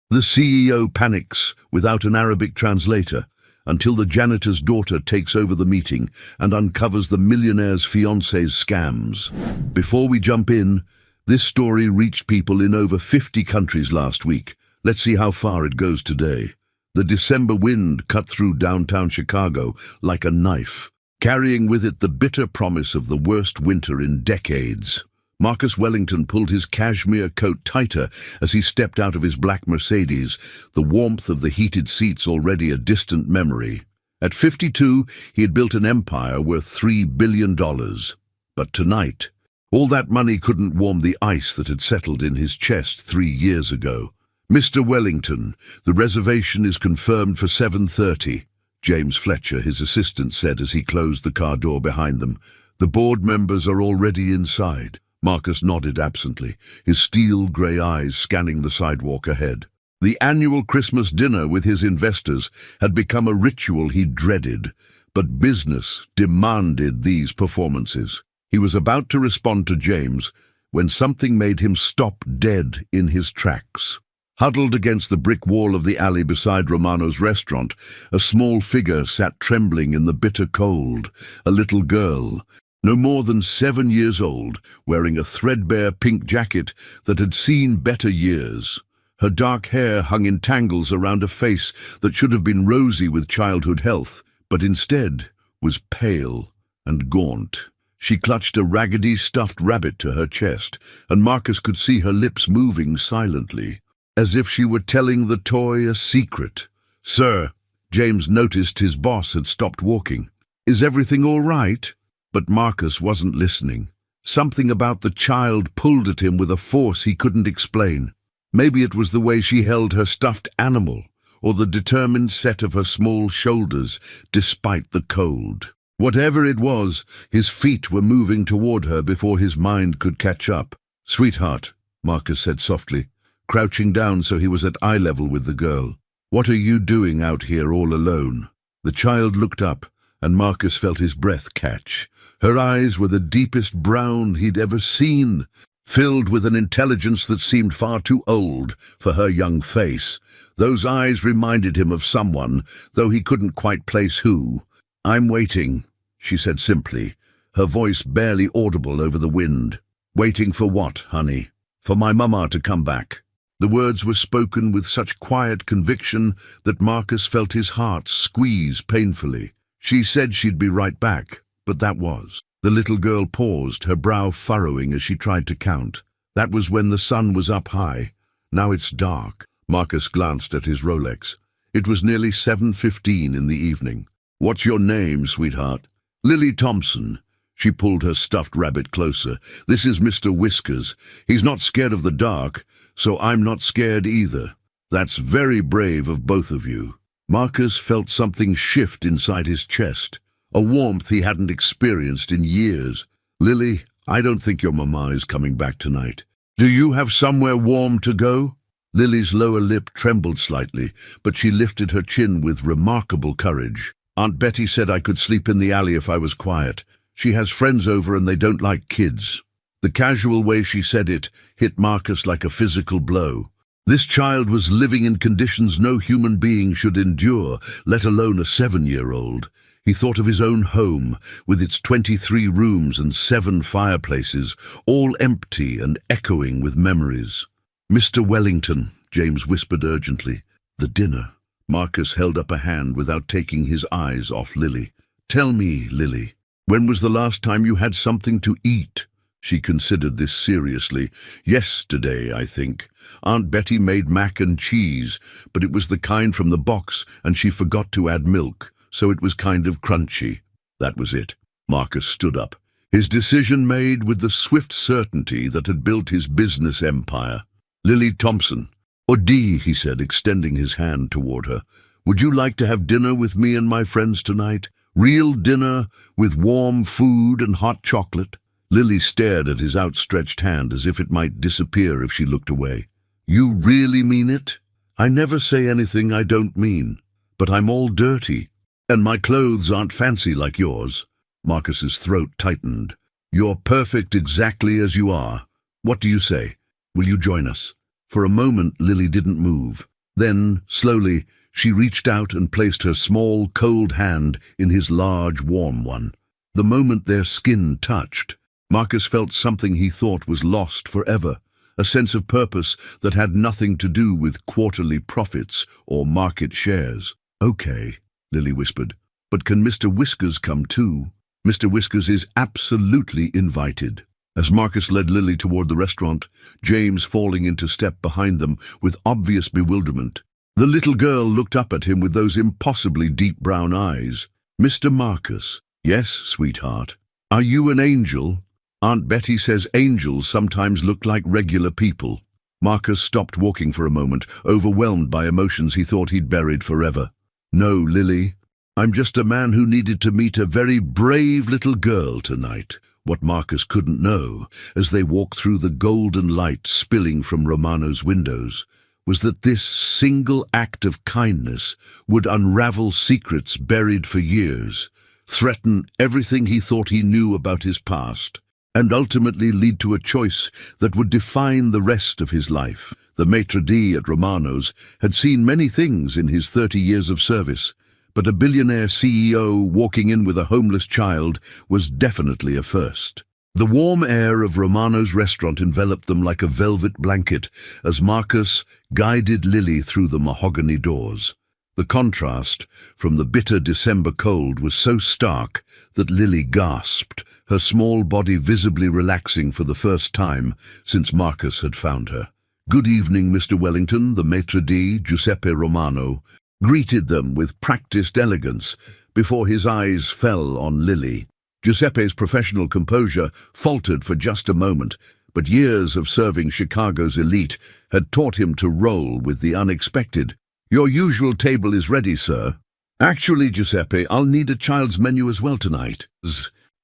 The CEO panics without an Arabic translator until the janitor's daughter takes over the meeting and uncovers the millionaire's fiancé's scams. Before we jump in, this story reached people in over 50 countries last week. Let's see how far it goes today. The December wind cut through downtown Chicago like a knife, carrying with it the bitter promise of the worst winter in decades. Marcus Wellington pulled his cashmere coat tighter as he stepped out of his black Mercedes, the warmth of the heated seats already a distant memory. At 52, he had built an empire worth $3 billion. But tonight, all that money couldn't warm the ice that had settled in his chest 3 years ago. "Mr. Wellington, the reservation is confirmed for 7:30, James Fletcher, his assistant, said as he closed the car door behind them. "The board members are already inside." Marcus nodded absently, his steel-grey eyes scanning the sidewalk ahead. The annual Christmas dinner with his investors had become a ritual he dreaded, but business demanded these performances. He was about to respond to James when something made him stop dead in his tracks. Huddled against the brick wall of the alley beside Romano's restaurant, a small figure sat trembling in the bitter cold, a little girl, no more than 7 years old, wearing a threadbare pink jacket that had seen better years. Her dark hair hung in tangles around a face that should have been rosy with childhood health, but instead was pale and gaunt. She clutched a raggedy stuffed rabbit to her chest, and Marcus could see her lips moving silently, as if she were telling the toy a secret. "Sir," James noticed his boss had stopped walking. "Is everything all right?" But Marcus wasn't listening. Something about the child pulled at him with a force he couldn't explain. Maybe it was the way she held her stuffed animal, or the determined set of her small shoulders despite the cold. Whatever it was, his feet were moving toward her before his mind could catch up. "Sweetheart," Marcus said softly, crouching down so he was at eye level with the girl. "What are you doing out here all alone?" The child looked up, and Marcus felt his breath catch. Her eyes were the deepest brown he'd ever seen, filled with an intelligence that seemed far too old for her young face. Those eyes reminded him of someone, though he couldn't quite place who. "I'm waiting," she said simply, her voice barely audible over the wind. "Waiting for what, honey?" "For my mama to come back." The words were spoken with such quiet conviction that Marcus felt his heart squeeze painfully. She said she'd be right back, but that was. The little girl paused, her brow furrowing as she tried to count. That was when the sun was up high. Now it's dark. Marcus glanced at his Rolex. It was nearly 7:15 in the evening. "What's your name, sweetheart?" "Lily Thompson." She pulled her stuffed rabbit closer. "This is Mr. Whiskers. He's not scared of the dark, so I'm not scared either." "That's very brave of both of you." Marcus felt something shift inside his chest, a warmth he hadn't experienced in years. "Lily, I don't think your mama is coming back tonight. Do you have somewhere warm to go?" Lily's lower lip trembled slightly, but she lifted her chin with remarkable courage. "Aunt Betty said I could sleep in the alley if I was quiet. She has friends over and they don't like kids." The casual way she said it hit Marcus like a physical blow. This child was living in conditions no human being should endure, let alone a 7-year-old. He thought of his own home, with its 23 rooms and 7 fireplaces, all empty and echoing with memories. "Mr. Wellington," James whispered urgently. "The dinner." Marcus held up a hand without taking his eyes off Lily. "Tell me, Lily, when was the last time you had something to eat?" She considered this seriously. "Yesterday, I think. Aunt Betty made mac and cheese, but it was the kind from the box, and she forgot to add milk, so it was kind of crunchy." That was it. Marcus stood up, his decision made with the swift certainty that had built his business empire. "Lily Thompson." "Odi," he said, extending his hand toward her. "Would you like to have dinner with me and my friends tonight? Real dinner, with warm food and hot chocolate?" Lily stared at his outstretched hand as if it might disappear if she looked away. "You really mean it?" "I never say anything I don't mean. But I'm all dirty. And my clothes aren't fancy like yours." Marcus's throat tightened. "You're perfect exactly as you are. What do you say? Will you join us?" For a moment, Lily didn't move. Then, slowly, she reached out and placed her small, cold hand in his large, warm one. The moment their skin touched, Marcus felt something he thought was lost forever, a sense of purpose that had nothing to do with quarterly profits or market shares. "Okay," Lily whispered, "but can Mr. Whiskers come too?" "Mr. Whiskers is absolutely invited." As Marcus led Lily toward the restaurant, James falling into step behind them with obvious bewilderment, the little girl looked up at him with those impossibly deep brown eyes. "Mr. Marcus." "Yes, sweetheart." "Are you an angel?" "Aunt Betty says angels sometimes look like regular people." Marcus stopped walking for a moment, overwhelmed by emotions he thought he'd buried forever. "No, Lily. I'm just a man who needed to meet a very brave little girl tonight." What Marcus couldn't know, as they walked through the golden light spilling from Romano's windows, was that this single act of kindness would unravel secrets buried for years, threaten everything he thought he knew about his past, and ultimately lead to a choice that would define the rest of his life. The maitre d' at Romano's had seen many things in his 30 years of service, but a billionaire CEO walking in with a homeless child was definitely a first. The warm air of Romano's restaurant enveloped them like a velvet blanket as Marcus guided Lily through the mahogany doors. The contrast from the bitter December cold was so stark that Lily gasped, her small body visibly relaxing for the first time since Marcus had found her. "Good evening, Mr. Wellington," the maitre d', Giuseppe Romano, greeted them with practiced elegance before his eyes fell on Lily. Giuseppe's professional composure faltered for just a moment, but years of serving Chicago's elite had taught him to roll with the unexpected. "Your usual table is ready, sir." "Actually, Giuseppe, I'll need a child's menu as well tonight."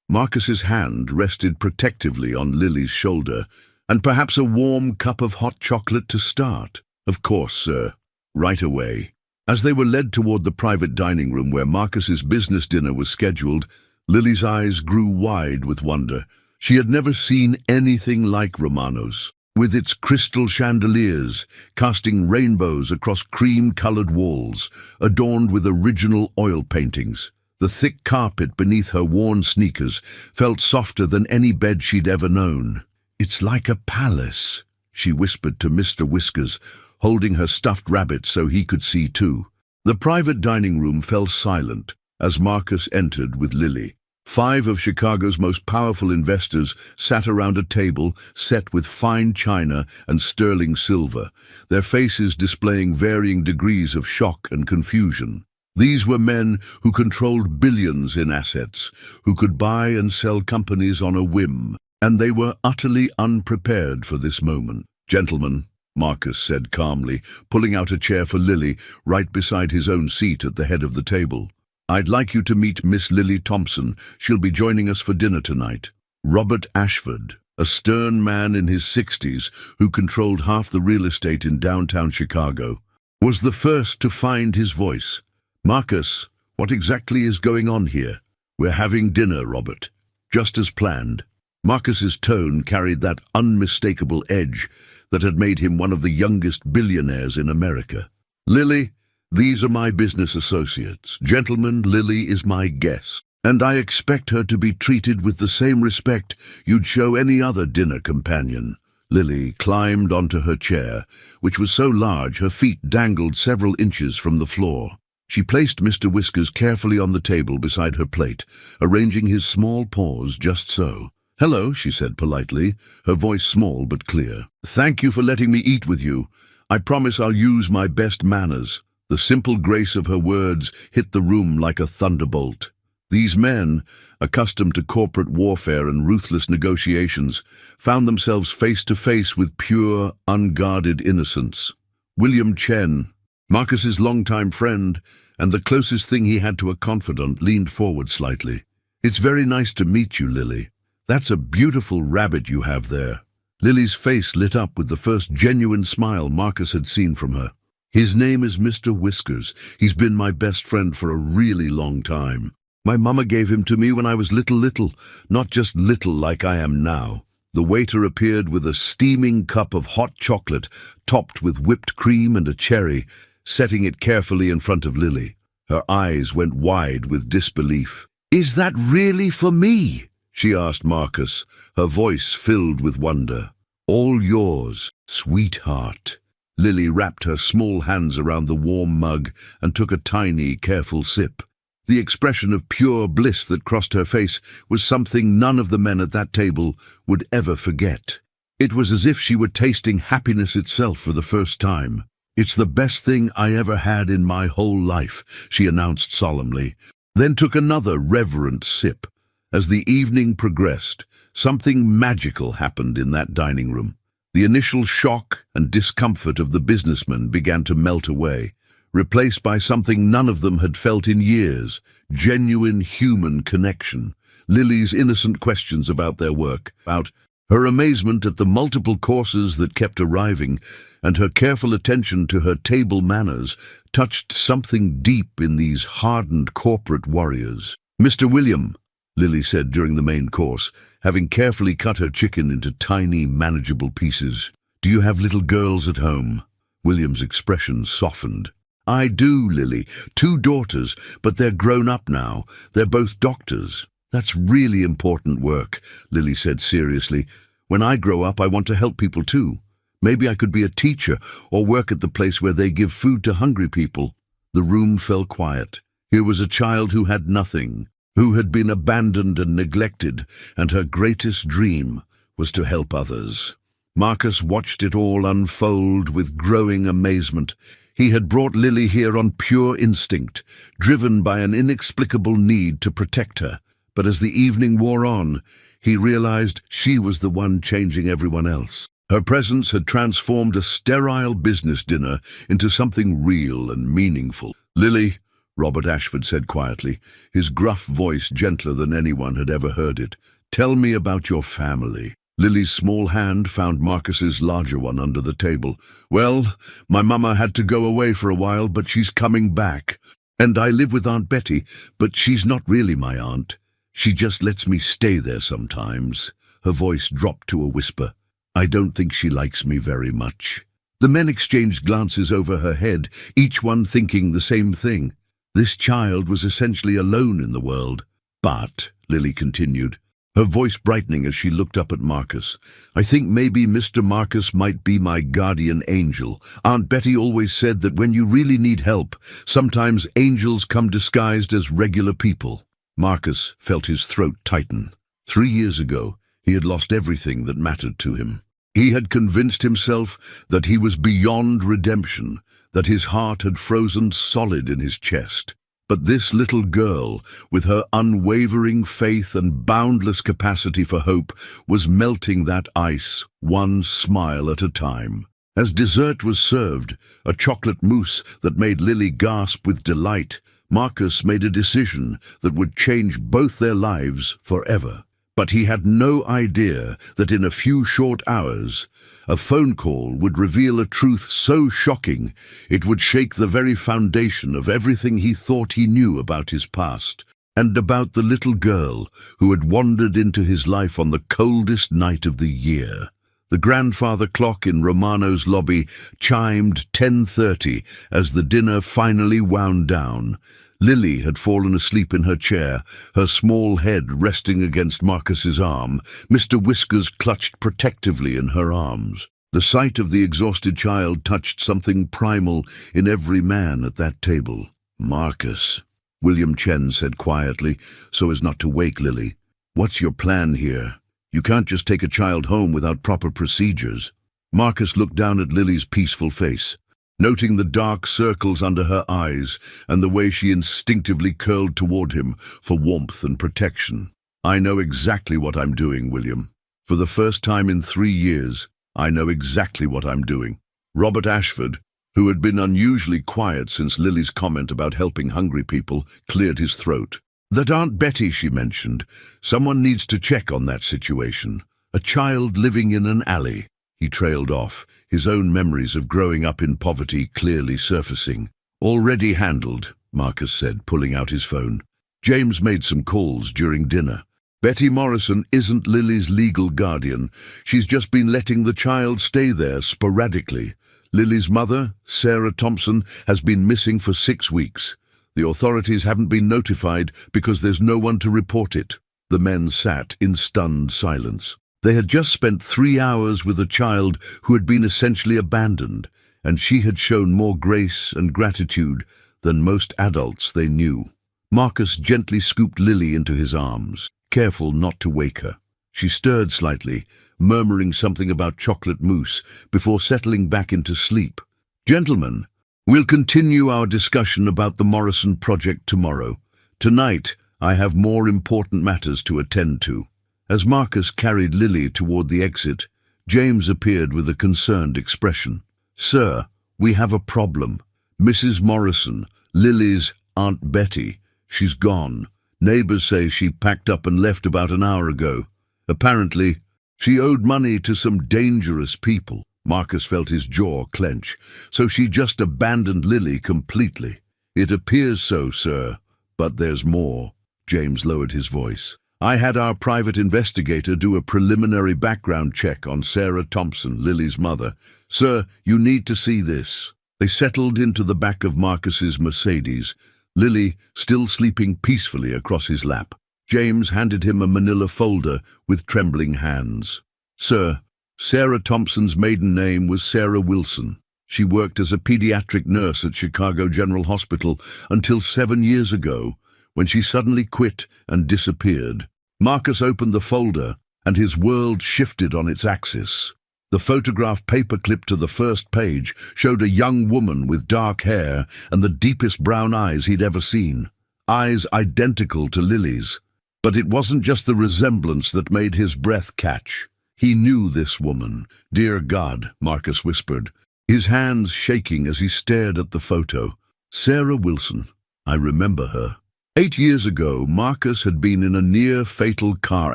Marcus's hand rested protectively on Lily's shoulder, "and perhaps a warm cup of hot chocolate to start." "Of course, sir. Right away." As they were led toward the private dining room where Marcus's business dinner was scheduled, Lily's eyes grew wide with wonder. She had never seen anything like Romano's, with its crystal chandeliers casting rainbows across cream-colored walls, adorned with original oil paintings. The thick carpet beneath her worn sneakers felt softer than any bed she'd ever known. "It's like a palace," she whispered to Mr. Whiskers, holding her stuffed rabbit so he could see too. The private dining room fell silent as Marcus entered with Lily. 5 of Chicago's most powerful investors sat around a table set with fine china and sterling silver, their faces displaying varying degrees of shock and confusion. These were men who controlled billions in assets, who could buy and sell companies on a whim, and they were utterly unprepared for this moment. "Gentlemen," Marcus said calmly, pulling out a chair for Lily right beside his own seat at the head of the table. "I'd like you to meet Miss Lily Thompson. She'll be joining us for dinner tonight." Robert Ashford, a stern man in his 60s who controlled half the real estate in downtown Chicago, was the first to find his voice. "Marcus, what exactly is going on here?" "We're having dinner, Robert. Just as planned." Marcus's tone carried that unmistakable edge that had made him one of the youngest billionaires in America. "Lily, these are my business associates. Gentlemen, Lily is my guest, and I expect her to be treated with the same respect you'd show any other dinner companion." Lily climbed onto her chair, which was so large her feet dangled several inches from the floor. She placed Mr. Whiskers carefully on the table beside her plate, arranging his small paws just so. "Hello," she said politely, her voice small but clear. "Thank you for letting me eat with you. I promise I'll use my best manners." The simple grace of her words hit the room like a thunderbolt. These men, accustomed to corporate warfare and ruthless negotiations, found themselves face to face with pure, unguarded innocence. William Chen, Marcus's longtime friend, and the closest thing he had to a confidant, leaned forward slightly. "It's very nice to meet you, Lily. That's a beautiful rabbit you have there." Lily's face lit up with the first genuine smile Marcus had seen from her. "His name is Mr. Whiskers. He's been my best friend for a really long time. My mama gave him to me when I was little, not just little like I am now." The waiter appeared with a steaming cup of hot chocolate, topped with whipped cream and a cherry, setting it carefully in front of Lily. Her eyes went wide with disbelief. "Is that really for me?" she asked Marcus, her voice filled with wonder. "All yours, sweetheart." Lily wrapped her small hands around the warm mug and took a tiny, careful sip. The expression of pure bliss that crossed her face was something none of the men at that table would ever forget. It was as if she were tasting happiness itself for the first time. "It's the best thing I ever had in my whole life," she announced solemnly, then took another reverent sip. As the evening progressed, something magical happened in that dining room. The initial shock and discomfort of the businessmen began to melt away, replaced by something none of them had felt in years: genuine human connection. Lily's innocent questions about their work, about her amazement at the multiple courses that kept arriving, and her careful attention to her table manners touched something deep in these hardened corporate warriors. "Mr. William," Lily said during the main course, having carefully cut her chicken into tiny, manageable pieces, "do you have little girls at home?" William's expression softened. "I do, Lily. 2 daughters, but they're grown up now. They're both doctors." "That's really important work," Lily said seriously. "When I grow up, I want to help people too. Maybe I could be a teacher or work at the place where they give food to hungry people." The room fell quiet. Here was a child who had nothing, who had been abandoned and neglected, and her greatest dream was to help others. Marcus watched it all unfold with growing amazement. He had brought Lily here on pure instinct, driven by an inexplicable need to protect her. But as the evening wore on, he realized she was the one changing everyone else. Her presence had transformed a sterile business dinner into something real and meaningful. "Lily," Robert Ashford said quietly, his gruff voice gentler than anyone had ever heard it, "tell me about your family." Lily's small hand found Marcus's larger one under the table. "Well, my mama had to go away for a while, but she's coming back. And I live with Aunt Betty, but she's not really my aunt. She just lets me stay there sometimes." Her voice dropped to a whisper. "I don't think she likes me very much." The men exchanged glances over her head, each one thinking the same thing. This child was essentially alone in the world. "But," Lily continued, her voice brightening as she looked up at Marcus, "I think maybe Mr. Marcus might be my guardian angel. Aunt Betty always said that when you really need help, sometimes angels come disguised as regular people." Marcus felt his throat tighten. 3 years ago, he had lost everything that mattered to him. He had convinced himself that he was beyond redemption, that his heart had frozen solid in his chest. But this little girl, with her unwavering faith and boundless capacity for hope, was melting that ice, one smile at a time. As dessert was served, a chocolate mousse that made Lily gasp with delight, Marcus made a decision that would change both their lives forever. But he had no idea that in a few short hours, a phone call would reveal a truth so shocking it would shake the very foundation of everything he thought he knew about his past, and about the little girl who had wandered into his life on the coldest night of the year. The grandfather clock in Romano's lobby chimed 10:30 as the dinner finally wound down. Lily had fallen asleep in her chair, her small head resting against Marcus's arm. Mr. Whiskers clutched protectively in her arms. The sight of the exhausted child touched something primal in every man at that table. "Marcus," William Chen said quietly, so as not to wake Lily, "what's your plan here? You can't just take a child home without proper procedures." Marcus looked down at Lily's peaceful face, noting the dark circles under her eyes and the way she instinctively curled toward him for warmth and protection. "I know exactly what I'm doing, William. For the first time in 3 years, I know exactly what I'm doing." Robert Ashford, who had been unusually quiet since Lily's comment about helping hungry people, cleared his throat. "That Aunt Betty she mentioned, someone needs to check on that situation. A child living in an alley." He trailed off, his own memories of growing up in poverty clearly surfacing. "Already handled," Marcus said, pulling out his phone. "James made some calls during dinner. Betty Morrison isn't Lily's legal guardian. She's just been letting the child stay there sporadically. Lily's mother, Sarah Thompson, has been missing for 6 weeks. The authorities haven't been notified because there's no one to report it. The men sat in stunned silence. They had just spent 3 hours with a child who had been essentially abandoned, and she had shown more grace and gratitude than most adults they knew. Marcus gently scooped Lily into his arms, careful not to wake her. She stirred slightly, murmuring something about chocolate mousse before settling back into sleep. "Gentlemen, we'll continue our discussion about the Morrison project tomorrow. Tonight, I have more important matters to attend to." As Marcus carried Lily toward the exit, James appeared with a concerned expression. "Sir, we have a problem. Mrs. Morrison, Lily's Aunt Betty, she's gone. Neighbors say she packed up and left about an hour ago. Apparently, she owed money to some dangerous people." Marcus felt his jaw clench. "So she just abandoned Lily completely." "It appears so, sir, but there's more." James lowered his voice. "I had our private investigator do a preliminary background check on Sarah Thompson, Lily's mother. Sir, you need to see this." They settled into the back of Marcus's Mercedes, Lily still sleeping peacefully across his lap. James handed him a manila folder with trembling hands. "Sir, Sarah Thompson's maiden name was Sarah Wilson. She worked as a pediatric nurse at Chicago General Hospital until 7 years ago, when she suddenly quit and disappeared." Marcus opened the folder, and his world shifted on its axis. The photograph paperclip to the first page showed a young woman with dark hair and the deepest brown eyes he'd ever seen. Eyes identical to Lily's. But it wasn't just the resemblance that made his breath catch. He knew this woman. "Dear God," Marcus whispered, his hands shaking as he stared at the photo. "Sarah Wilson. I remember her." 8 years ago, Marcus had been in a near-fatal car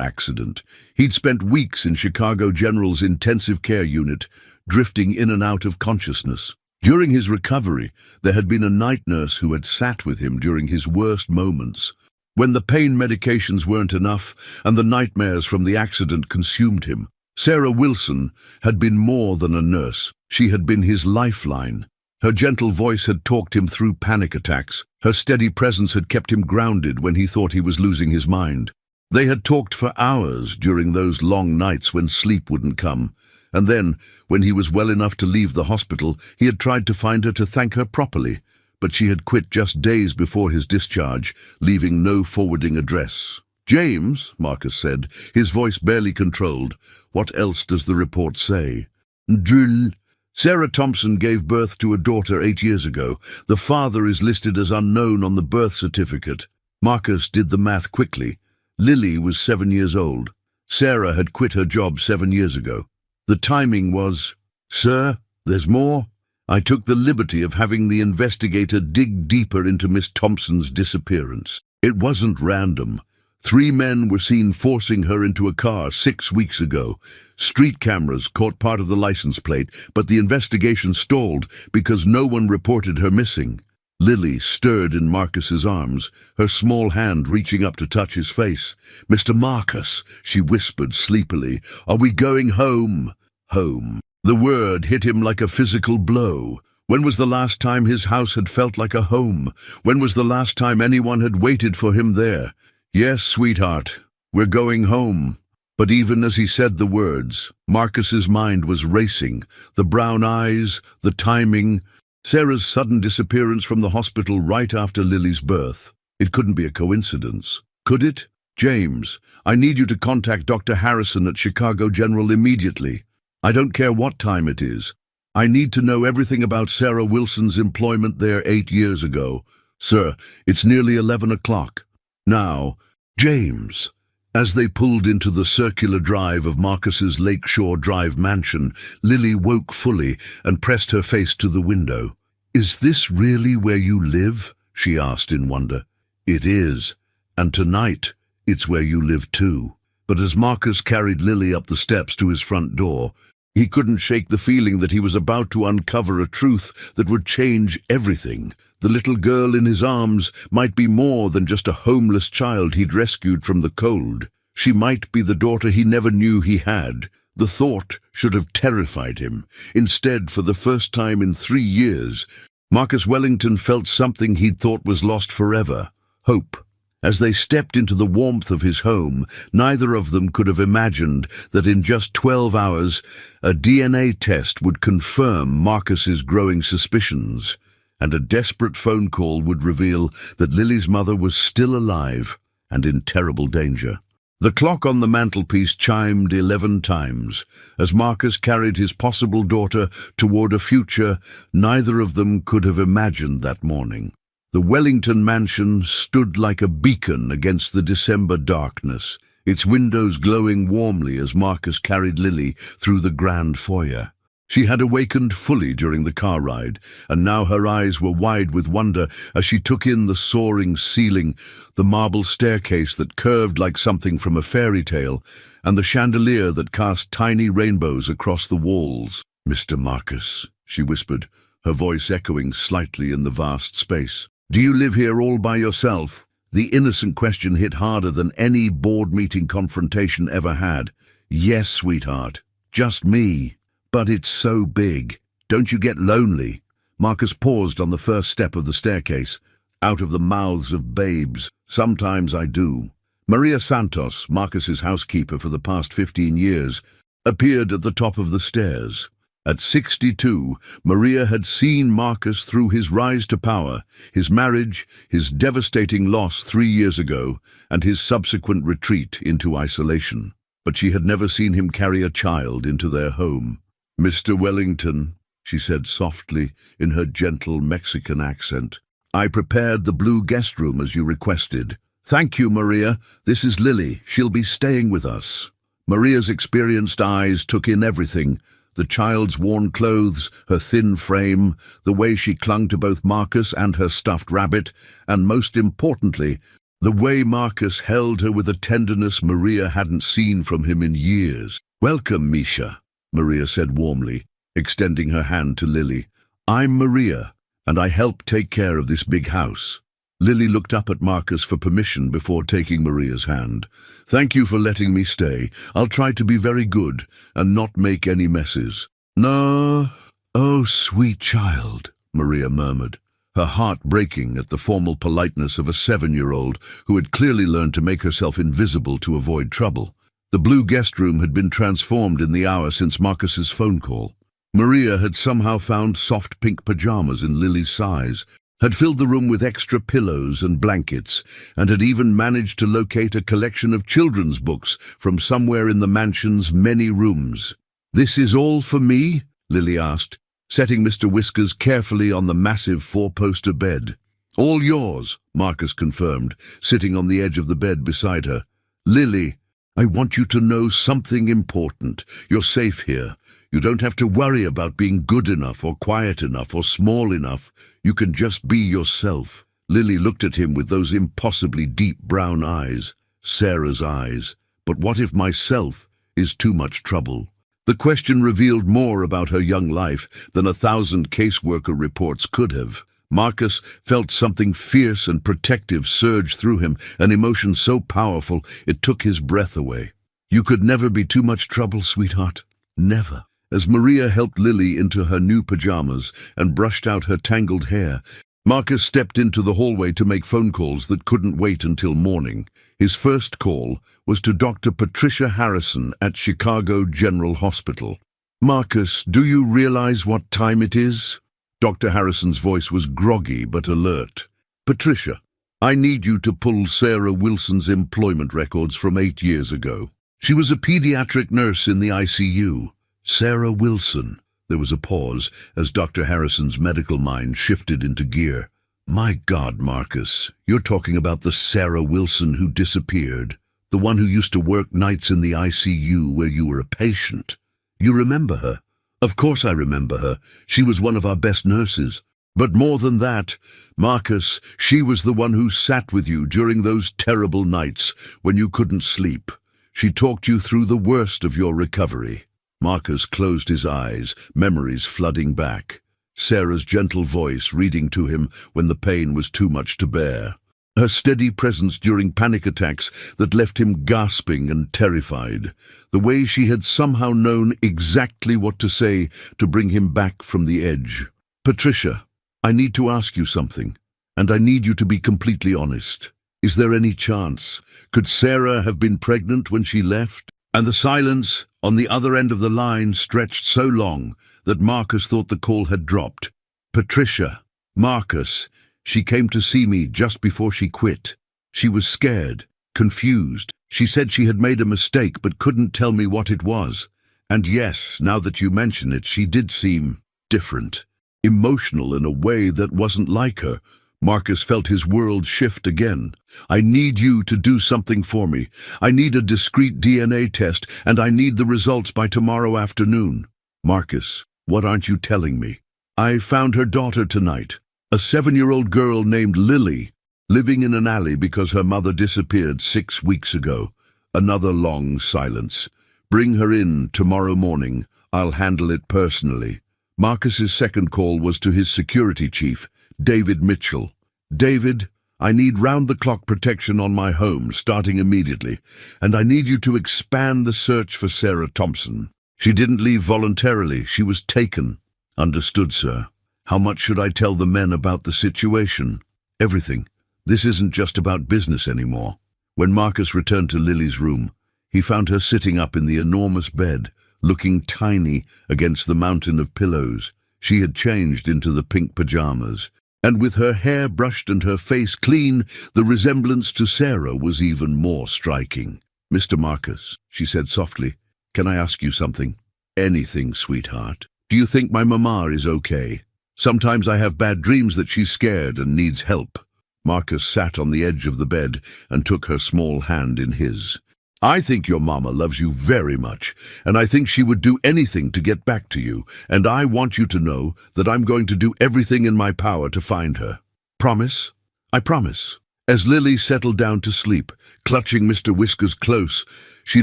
accident. He'd spent weeks in Chicago General's intensive care unit, drifting in and out of consciousness. During his recovery, there had been a night nurse who had sat with him during his worst moments. When the pain medications weren't enough and the nightmares from the accident consumed him, Sarah Wilson had been more than a nurse. She had been his lifeline. Her gentle voice had talked him through panic attacks. Her steady presence had kept him grounded when he thought he was losing his mind. They had talked for hours during those long nights when sleep wouldn't come. And then, when he was well enough to leave the hospital, he had tried to find her to thank her properly. But she had quit just days before his discharge, leaving no forwarding address. "James," Marcus said, his voice barely controlled, "what else does the report say?" "Drill. Sarah Thompson gave birth to a daughter 8 years ago. The father is listed as unknown on the birth certificate." Marcus did the math quickly. Lily was 7 years old. Sarah had quit her job 7 years ago. The timing was... "Sir, there's more." I took the liberty of having the investigator dig deeper into Miss Thompson's disappearance. It wasn't random. 3 men were seen forcing her into a car 6 weeks ago. Street cameras caught part of the license plate, but the investigation stalled because no one reported her missing. Lily stirred in Marcus's arms, her small hand reaching up to touch his face. "Mr. Marcus," she whispered sleepily, "are we going home?" Home. The word hit him like a physical blow. When was the last time his house had felt like a home? When was the last time anyone had waited for him there? "Yes, sweetheart, we're going home." But even as he said the words, Marcus's mind was racing. The brown eyes, the timing, Sarah's sudden disappearance from the hospital right after Lily's birth. It couldn't be a coincidence, could it? "James, I need you to contact Dr. Harrison at Chicago General immediately. I don't care what time it is. I need to know everything about Sarah Wilson's employment there 8 years ago. Sir, it's nearly 11 o'clock. Now, James." As they pulled into the circular drive of Marcus's Lakeshore Drive mansion, Lily woke fully and pressed her face to the window. "Is this really where you live?" she asked in wonder. "It is, and tonight it's where you live too." But as Marcus carried Lily up the steps to his front door, he couldn't shake the feeling that he was about to uncover a truth that would change everything. The little girl in his arms might be more than just a homeless child he'd rescued from the cold. She might be the daughter he never knew he had. The thought should have terrified him. Instead, for the first time in 3 years, Marcus Wellington felt something he'd thought was lost forever: hope. As they stepped into the warmth of his home, neither of them could have imagined that in just 12 hours, a DNA test would confirm Marcus's growing suspicions, and a desperate phone call would reveal that Lily's mother was still alive and in terrible danger. The clock on the mantelpiece chimed 11 times. As Marcus carried his possible daughter toward a future neither of them could have imagined that morning. The Wellington mansion stood like a beacon against the December darkness, its windows glowing warmly as Marcus carried Lily through the grand foyer. She had awakened fully during the car ride, and now her eyes were wide with wonder as she took in the soaring ceiling, the marble staircase that curved like something from a fairy tale, and the chandelier that cast tiny rainbows across the walls. "Mr. Marcus," she whispered, her voice echoing slightly in the vast space. "Do you live here all by yourself?" The innocent question hit harder than any board meeting confrontation ever had. "Yes, sweetheart, just me. But it's so big. Don't you get lonely?" Marcus paused on the first step of the staircase. "Out of the mouths of babes. Sometimes I do." Maria Santos, Marcus's housekeeper for the past 15 years, appeared at the top of the stairs. At 62, Maria had seen Marcus through his rise to power, his marriage, his devastating loss 3 years ago, and his subsequent retreat into isolation. But she had never seen him carry a child into their home. "Mr. Wellington," she said softly in her gentle Mexican accent, "I prepared the blue guest room as you requested." "Thank you, Maria. This is Lily. She'll be staying with us." Maria's experienced eyes took in everything: the child's worn clothes, her thin frame, the way she clung to both Marcus and her stuffed rabbit, and most importantly, the way Marcus held her with a tenderness Maria hadn't seen from him in years. "Welcome, Misha," Maria said warmly, extending her hand to Lily. "I'm Maria, and I help take care of this big house." Lily looked up at Marcus for permission before taking Maria's hand. "Thank you for letting me stay. I'll try to be very good and not make any messes." "No, oh, sweet child," Maria murmured, her heart breaking at the formal politeness of a 7-year-old who had clearly learned to make herself invisible to avoid trouble. The blue guest room had been transformed in the hour since Marcus's phone call. Maria had somehow found soft pink pajamas in Lily's size, had filled the room with extra pillows and blankets, and had even managed to locate a collection of children's books from somewhere in the mansion's many rooms. "This is all for me?" Lily asked, setting Mr. Whiskers carefully on the massive 4-poster bed. "All yours," Marcus confirmed, sitting on the edge of the bed beside her. "Lily, I want you to know something important. You're safe here. You don't have to worry about being good enough or quiet enough or small enough. You can just be yourself." Lily looked at him with those impossibly deep brown eyes, Sarah's eyes. But what if myself is too much trouble? The question revealed more about her young life than 1,000 caseworker reports could have. Marcus felt something fierce and protective surge through him, an emotion so powerful it took his breath away. "You could never be too much trouble, sweetheart. Never." As Maria helped Lily into her new pajamas and brushed out her tangled hair, Marcus stepped into the hallway to make phone calls that couldn't wait until morning. His first call was to Dr. Patricia Harrison at Chicago General Hospital. "Marcus, do you realize what time it is?" Dr. Harrison's voice was groggy but alert. "Patricia, I need you to pull Sarah Wilson's employment records from 8 years ago. She was a pediatric nurse in the ICU. Sarah Wilson." There was a pause as Dr. Harrison's medical mind shifted into gear. "My God, Marcus, you're talking about the Sarah Wilson who disappeared, the one who used to work nights in the ICU where you were a patient. You remember her?" "Of course I remember her. She was one of our best nurses. But more than that, Marcus, she was the one who sat with you during those terrible nights when you couldn't sleep. She talked you through the worst of your recovery." Marcus closed his eyes, memories flooding back. Sarah's gentle voice reading to him when the pain was too much to bear. her steady presence during panic attacks that left him gasping and terrified, the way she had somehow known exactly what to say to bring him back from the edge. "Patricia, I need to ask you something, and I need you to be completely honest. Is there any chance? Could Sarah have been pregnant when she left?" And the silence on the other end of the line stretched so long that Marcus thought the call had dropped. "Patricia, Marcus, she came to see me just before she quit. She was scared, confused. She said she had made a mistake but couldn't tell me what it was. And yes, now that you mention it, she did seem different, emotional in a way that wasn't like her." Marcus felt his world shift again. "I need you to do something for me. I need a discrete DNA test, and I need the results by tomorrow afternoon." "Marcus, what aren't you telling me?" "I found her daughter tonight, a 7-year-old girl named Lily, living in an alley because her mother disappeared 6 weeks ago." Another long silence. "Bring her in tomorrow morning. I'll handle it personally." Marcus's second call was to his security chief, David Mitchell. "David, I need round-the-clock protection on my home, starting immediately, and I need you to expand the search for Sarah Thompson. She didn't leave voluntarily. She was taken." "Understood, sir. How much should I tell the men about the situation?" "Everything. This isn't just about business anymore." When Marcus returned to Lily's room, he found her sitting up in the enormous bed, looking tiny against the mountain of pillows. She had changed into the pink pajamas, and with her hair brushed and her face clean, the resemblance to Sarah was even more striking. "Mr. Marcus," she said softly, "can I ask you something?" "Anything, sweetheart. Do you think my mama is okay? Sometimes I have bad dreams that she's scared and needs help." Marcus sat on the edge of the bed and took her small hand in his. "I think your mama loves you very much, and I think she would do anything to get back to you, and I want you to know that I'm going to do everything in my power to find her." "Promise?" "I promise." As Lily settled down to sleep, clutching Mr. Whiskers close, she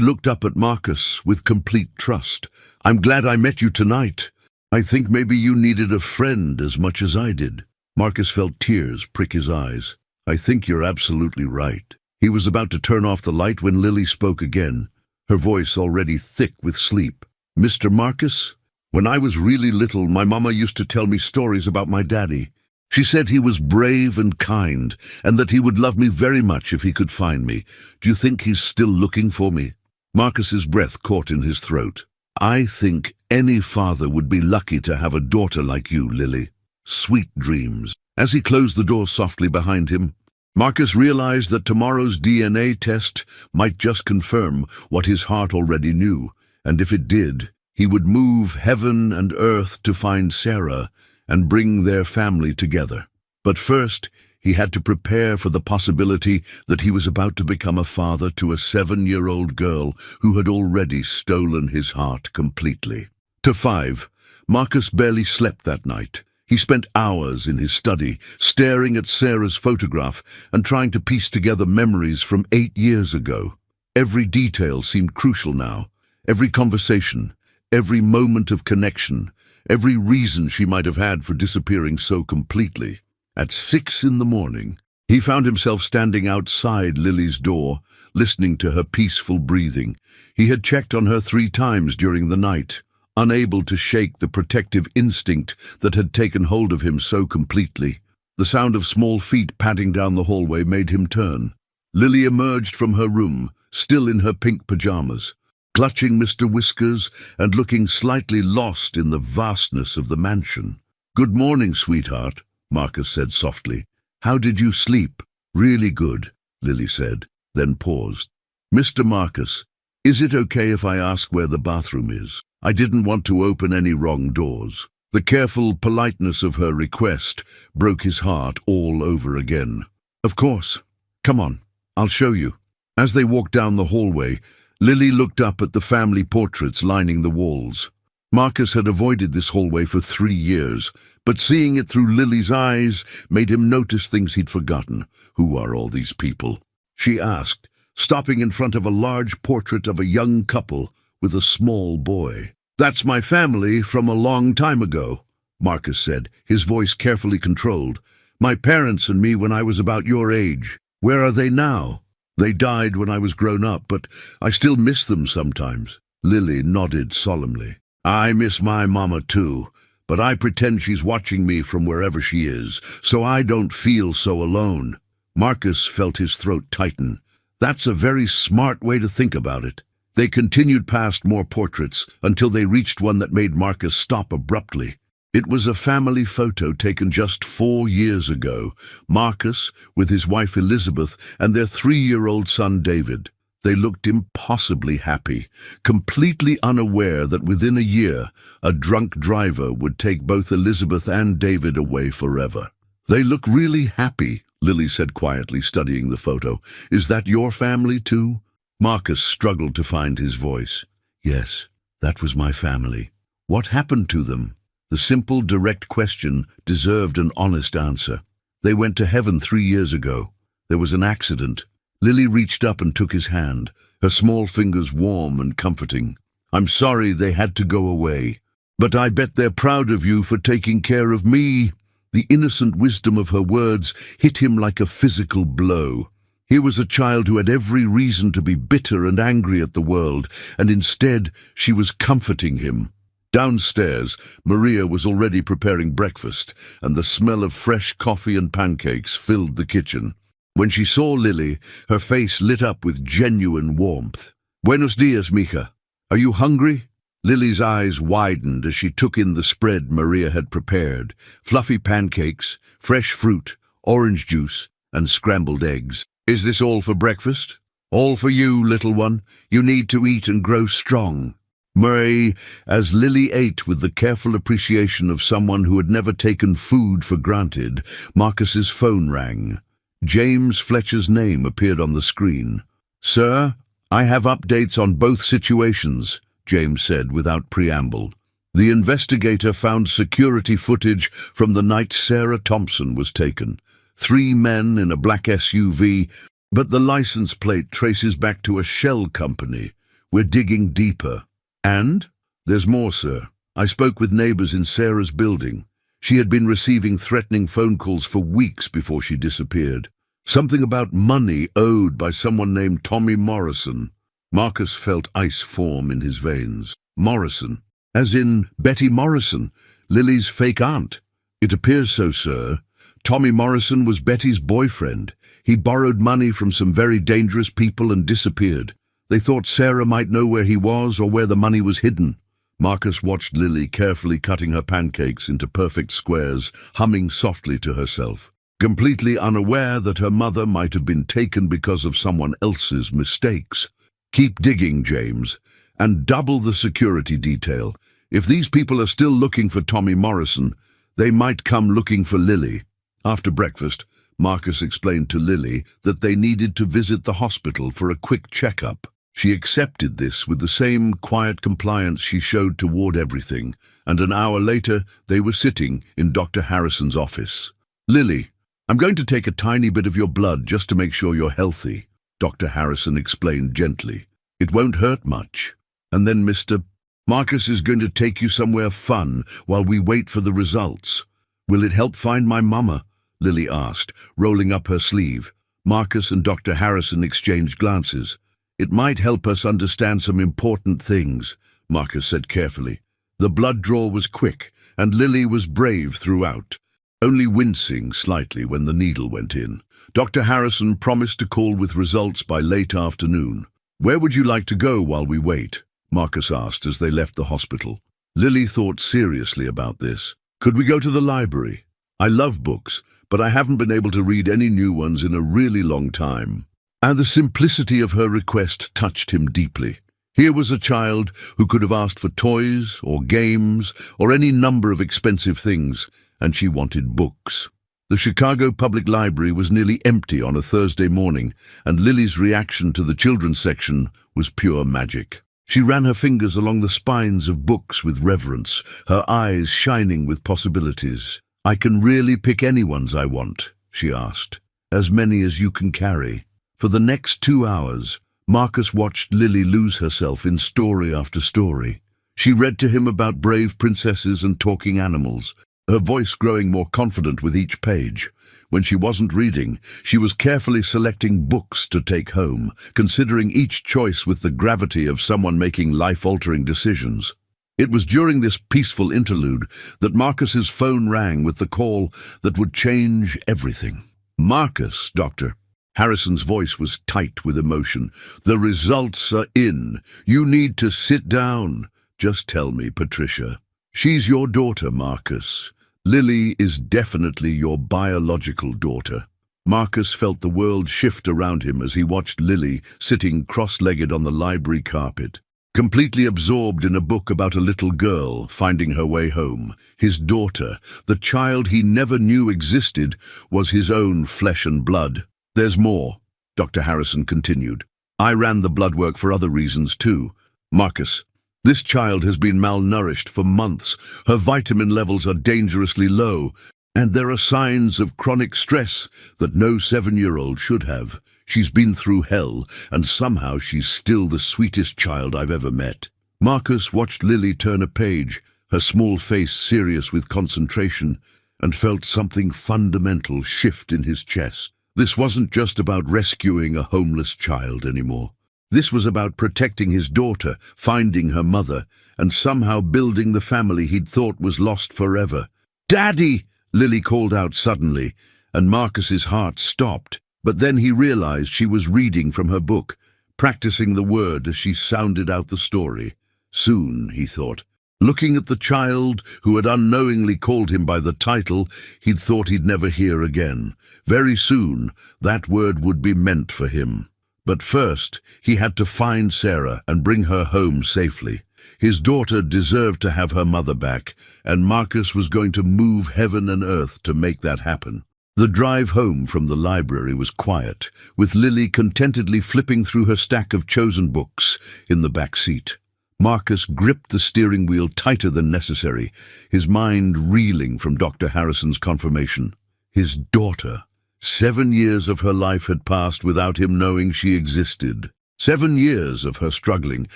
looked up at Marcus with complete trust. "I'm glad I met you tonight. I think maybe you needed a friend as much as I did." Marcus felt tears prick his eyes. "I think you're absolutely right." He was about to turn off the light when Lily spoke again, her voice already thick with sleep. "Mr. Marcus, when I was really little, my mama used to tell me stories about my daddy. She said he was brave and kind, and that he would love me very much if he could find me. Do you think he's still looking for me?" Marcus's breath caught in his throat. "I think any father would be lucky to have a daughter like you, Lily. Sweet dreams." As he closed the door softly behind him, Marcus realized that tomorrow's DNA test might just confirm what his heart already knew, and if it did, he would move heaven and earth to find Sarah and bring their family together. But first, he had to prepare for the possibility that he was about to become a father to a 7-year-old girl who had already stolen his heart completely. To 5, Marcus barely slept that night. He spent hours in his study, staring at Sarah's photograph and trying to piece together memories from 8 years ago. Every detail seemed crucial now. Every conversation, every moment of connection, every reason she might have had for disappearing so completely. At 6 in the morning, he found himself standing outside Lily's door, listening to her peaceful breathing. He had checked on her 3 times during the night, unable to shake the protective instinct that had taken hold of him so completely. The sound of small feet padding down the hallway made him turn. Lily emerged from her room, still in her pink pajamas, clutching Mr. Whiskers and looking slightly lost in the vastness of the mansion. "Good morning, sweetheart," Marcus said softly. "How did you sleep?" "Really good," Lily said, then paused. "Mr. Marcus, is it okay if I ask where the bathroom is? I didn't want to open any wrong doors." The careful politeness of her request broke his heart all over again. "Of course. Come on, I'll show you." As they walked down the hallway, Lily looked up at the family portraits lining the walls. Marcus had avoided this hallway for 3 years, but seeing it through Lily's eyes made him notice things he'd forgotten. "Who are all these people?" she asked, stopping in front of a large portrait of a young couple with a small boy. "That's my family from a long time ago," Marcus said, his voice carefully controlled. "My parents and me when I was about your age." Where are they now? They died when I was grown up, but I still miss them sometimes. Lily nodded solemnly. I miss my mama too, but I pretend she's watching me from wherever she is, so I don't feel so alone. Marcus felt his throat tighten. That's a very smart way to think about it. They continued past more portraits until they reached one that made Marcus stop abruptly. It was a family photo taken just 4 years ago. Marcus, with his wife Elizabeth, and their 3-year-old son David. They looked impossibly happy, completely unaware that within a year, a drunk driver would take both Elizabeth and David away forever. They look really happy, Lily said quietly, studying the photo. Is that your family too? Marcus struggled to find his voice. Yes, that was my family. What happened to them? The simple, direct question deserved an honest answer. They went to heaven 3 years ago. There was an accident. Lily reached up and took his hand, her small fingers warm and comforting. I'm sorry they had to go away, but I bet they're proud of you for taking care of me. The innocent wisdom of her words hit him like a physical blow. Here was a child who had every reason to be bitter and angry at the world, and instead she was comforting him. Downstairs, Maria was already preparing breakfast, and the smell of fresh coffee and pancakes filled the kitchen. When she saw Lily, her face lit up with genuine warmth. Buenos dias, mija. Are you hungry? Lily's eyes widened as she took in the spread Maria had prepared. Fluffy pancakes, fresh fruit, orange juice, and scrambled eggs. Is this all for breakfast? All for you, little one. You need to eat and grow strong. Murray, as Lily ate with the careful appreciation of someone who had never taken food for granted, Marcus's phone rang. James Fletcher's name appeared on the screen. Sir, I have updates on both situations, James said without preamble. The investigator found security footage from the night Sarah Thompson was taken. 3 men in a black SUV, but the license plate traces back to a shell company. We're digging deeper. And? There's more, sir. I spoke with neighbors in Sarah's building. She had been receiving threatening phone calls for weeks before she disappeared. Something about money owed by someone named Tommy Morrison. Marcus felt ice form in his veins. Morrison? As in Betty Morrison, Lily's fake aunt? It appears so, sir. Tommy Morrison was Betty's boyfriend. He borrowed money from some very dangerous people and disappeared. They thought Sarah might know where he was or where the money was hidden. Marcus watched Lily carefully cutting her pancakes into perfect squares, humming softly to herself, completely unaware that her mother might have been taken because of someone else's mistakes. Keep digging, James, and double the security detail. If these people are still looking for Tommy Morrison, they might come looking for Lily. After breakfast, Marcus explained to Lily that they needed to visit the hospital for a quick checkup. She accepted this with the same quiet compliance she showed toward everything, and an hour later they were sitting in Dr. Harrison's office. Lily, I'm going to take a tiny bit of your blood just to make sure you're healthy, Dr. Harrison explained gently. It won't hurt much. And then Mr. Marcus is going to take you somewhere fun while we wait for the results. Will it help find my mama? Lily asked, rolling up her sleeve. Marcus and Dr. Harrison exchanged glances. It might help us understand some important things, Marcus said carefully. The blood draw was quick, and Lily was brave throughout, only wincing slightly when the needle went in. Dr. Harrison promised to call with results by late afternoon. Where would you like to go while we wait? Marcus asked as they left the hospital. Lily thought seriously about this. Could we go to the library? I love books, but I haven't been able to read any new ones in a really long time. And the simplicity of her request touched him deeply. Here was a child who could have asked for toys or games or any number of expensive things, and she wanted books. The Chicago Public Library was nearly empty on a Thursday morning, and Lily's reaction to the children's section was pure magic. She ran her fingers along the spines of books with reverence, her eyes shining with possibilities. I can really pick any ones I want, she asked. As many as you can carry. For the next 2 hours, Marcus watched Lily lose herself in story after story. She read to him about brave princesses and talking animals, her voice growing more confident with each page. When she wasn't reading, she was carefully selecting books to take home, considering each choice with the gravity of someone making life-altering decisions. It was during this peaceful interlude that Marcus's phone rang with the call that would change everything. "Marcus, Doctor." Harrison's voice was tight with emotion. "The results are in. You need to sit down." "Just tell me, Patricia." "She's your daughter, Marcus. Lily is definitely your biological daughter." Marcus felt the world shift around him as he watched Lily sitting cross-legged on the library carpet, completely absorbed in a book about a little girl finding her way home. His daughter, the child he never knew existed, was his own flesh and blood. "There's more," Dr. Harrison continued. "I ran the blood work for other reasons too. Marcus, this child has been malnourished for months. Her vitamin levels are dangerously low, and there are signs of chronic stress that no 7-year-old should have. She's been through hell, and somehow she's still the sweetest child I've ever met." Marcus watched Lily turn a page, her small face serious with concentration, and felt something fundamental shift in his chest. This wasn't just about rescuing a homeless child anymore. This was about protecting his daughter, finding her mother, and somehow building the family he'd thought was lost forever. "Daddy!" Lily called out suddenly, and Marcus's heart stopped. But then he realized she was reading from her book, practicing the word as she sounded out the story. Soon, he thought, looking at the child who had unknowingly called him by the title he'd thought he'd never hear again. Very soon, that word would be meant for him. But first, he had to find Sarah and bring her home safely. His daughter deserved to have her mother back, and Marcus was going to move heaven and earth to make that happen. The drive home from the library was quiet, with Lily contentedly flipping through her stack of chosen books in the back seat. Marcus gripped the steering wheel tighter than necessary, his mind reeling from Dr. Harrison's confirmation. His daughter. 7 years of her life had passed without him knowing she existed. 7 years of her struggling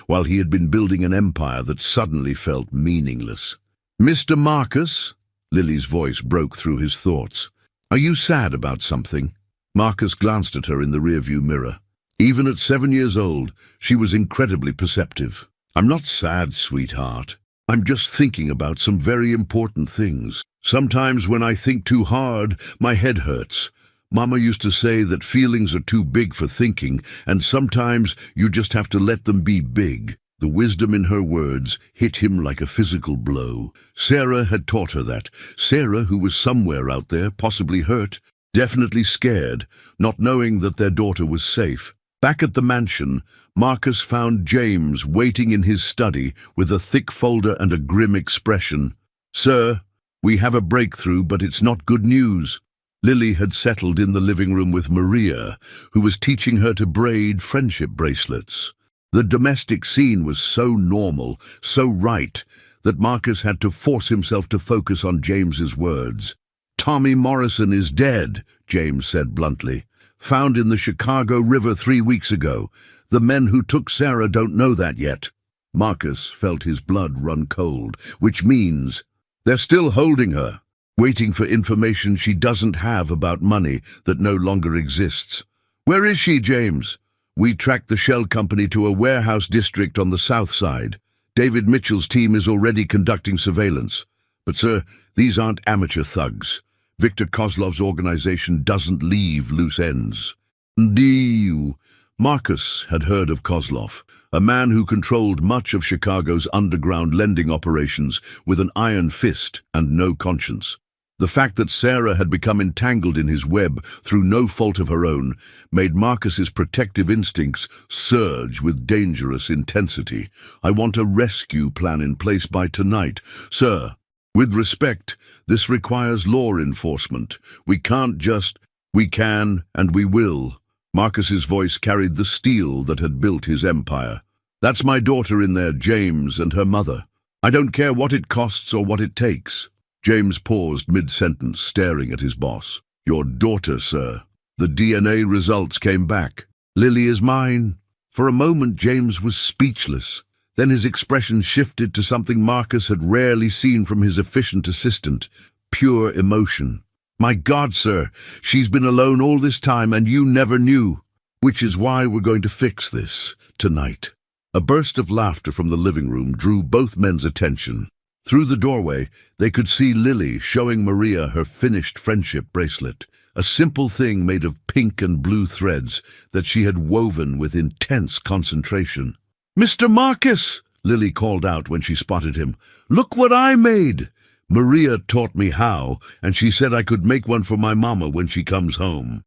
while he had been building an empire that suddenly felt meaningless. "Mr. Marcus?" Lily's voice broke through his thoughts. "Are you sad about something?" Marcus glanced at her in the rearview mirror. Even at 7 years old, she was incredibly perceptive. "I'm not sad, sweetheart. I'm just thinking about some very important things. Sometimes when I think too hard, my head hurts. Mama used to say that feelings are too big for thinking, and sometimes you just have to let them be big." The wisdom in her words hit him like a physical blow. Sarah had taught her that. Sarah, who was somewhere out there, possibly hurt, definitely scared, not knowing that their daughter was safe. Back at the mansion, Marcus found James waiting in his study with a thick folder and a grim expression. "Sir, we have a breakthrough, but it's not good news." Lily had settled in the living room with Maria, who was teaching her to braid friendship bracelets. The domestic scene was so normal, so right, that Marcus had to force himself to focus on James's words. "Tommy Morrison is dead," James said bluntly. "Found in the Chicago River 3 weeks ago. The men who took Sarah don't know that yet." Marcus felt his blood run cold, which means they're still holding her, waiting for information she doesn't have about money that no longer exists. "Where is she, James?" "We tracked the shell company to a warehouse district on the south side. David Mitchell's team is already conducting surveillance. But, sir, these aren't amateur thugs. Victor Kozlov's organization doesn't leave loose ends." Marcus had heard of Kozlov, a man who controlled much of Chicago's underground lending operations with an iron fist and no conscience. The fact that Sarah had become entangled in his web through no fault of her own made Marcus's protective instincts surge with dangerous intensity. "I want a rescue plan in place by tonight, sir. With respect, this requires law enforcement. We can't just—" "We can, and we will." Marcus's voice carried the steel that had built his empire. "That's my daughter in there, James, and her mother. I don't care what it costs or what it takes." James paused mid-sentence, staring at his boss. "Your daughter, sir." The DNA results came back. "Lily is mine." For a moment, James was speechless. Then his expression shifted to something Marcus had rarely seen from his efficient assistant: pure emotion. "My God, sir, she's been alone all this time and you never knew. Which is why we're going to fix this tonight." A burst of laughter from the living room drew both men's attention. Through the doorway, they could see Lily showing Maria her finished friendship bracelet, a simple thing made of pink and blue threads that she had woven with intense concentration. "Mr. Marcus!" Lily called out when she spotted him. "Look what I made! Maria taught me how, and she said I could make one for my mama when she comes home."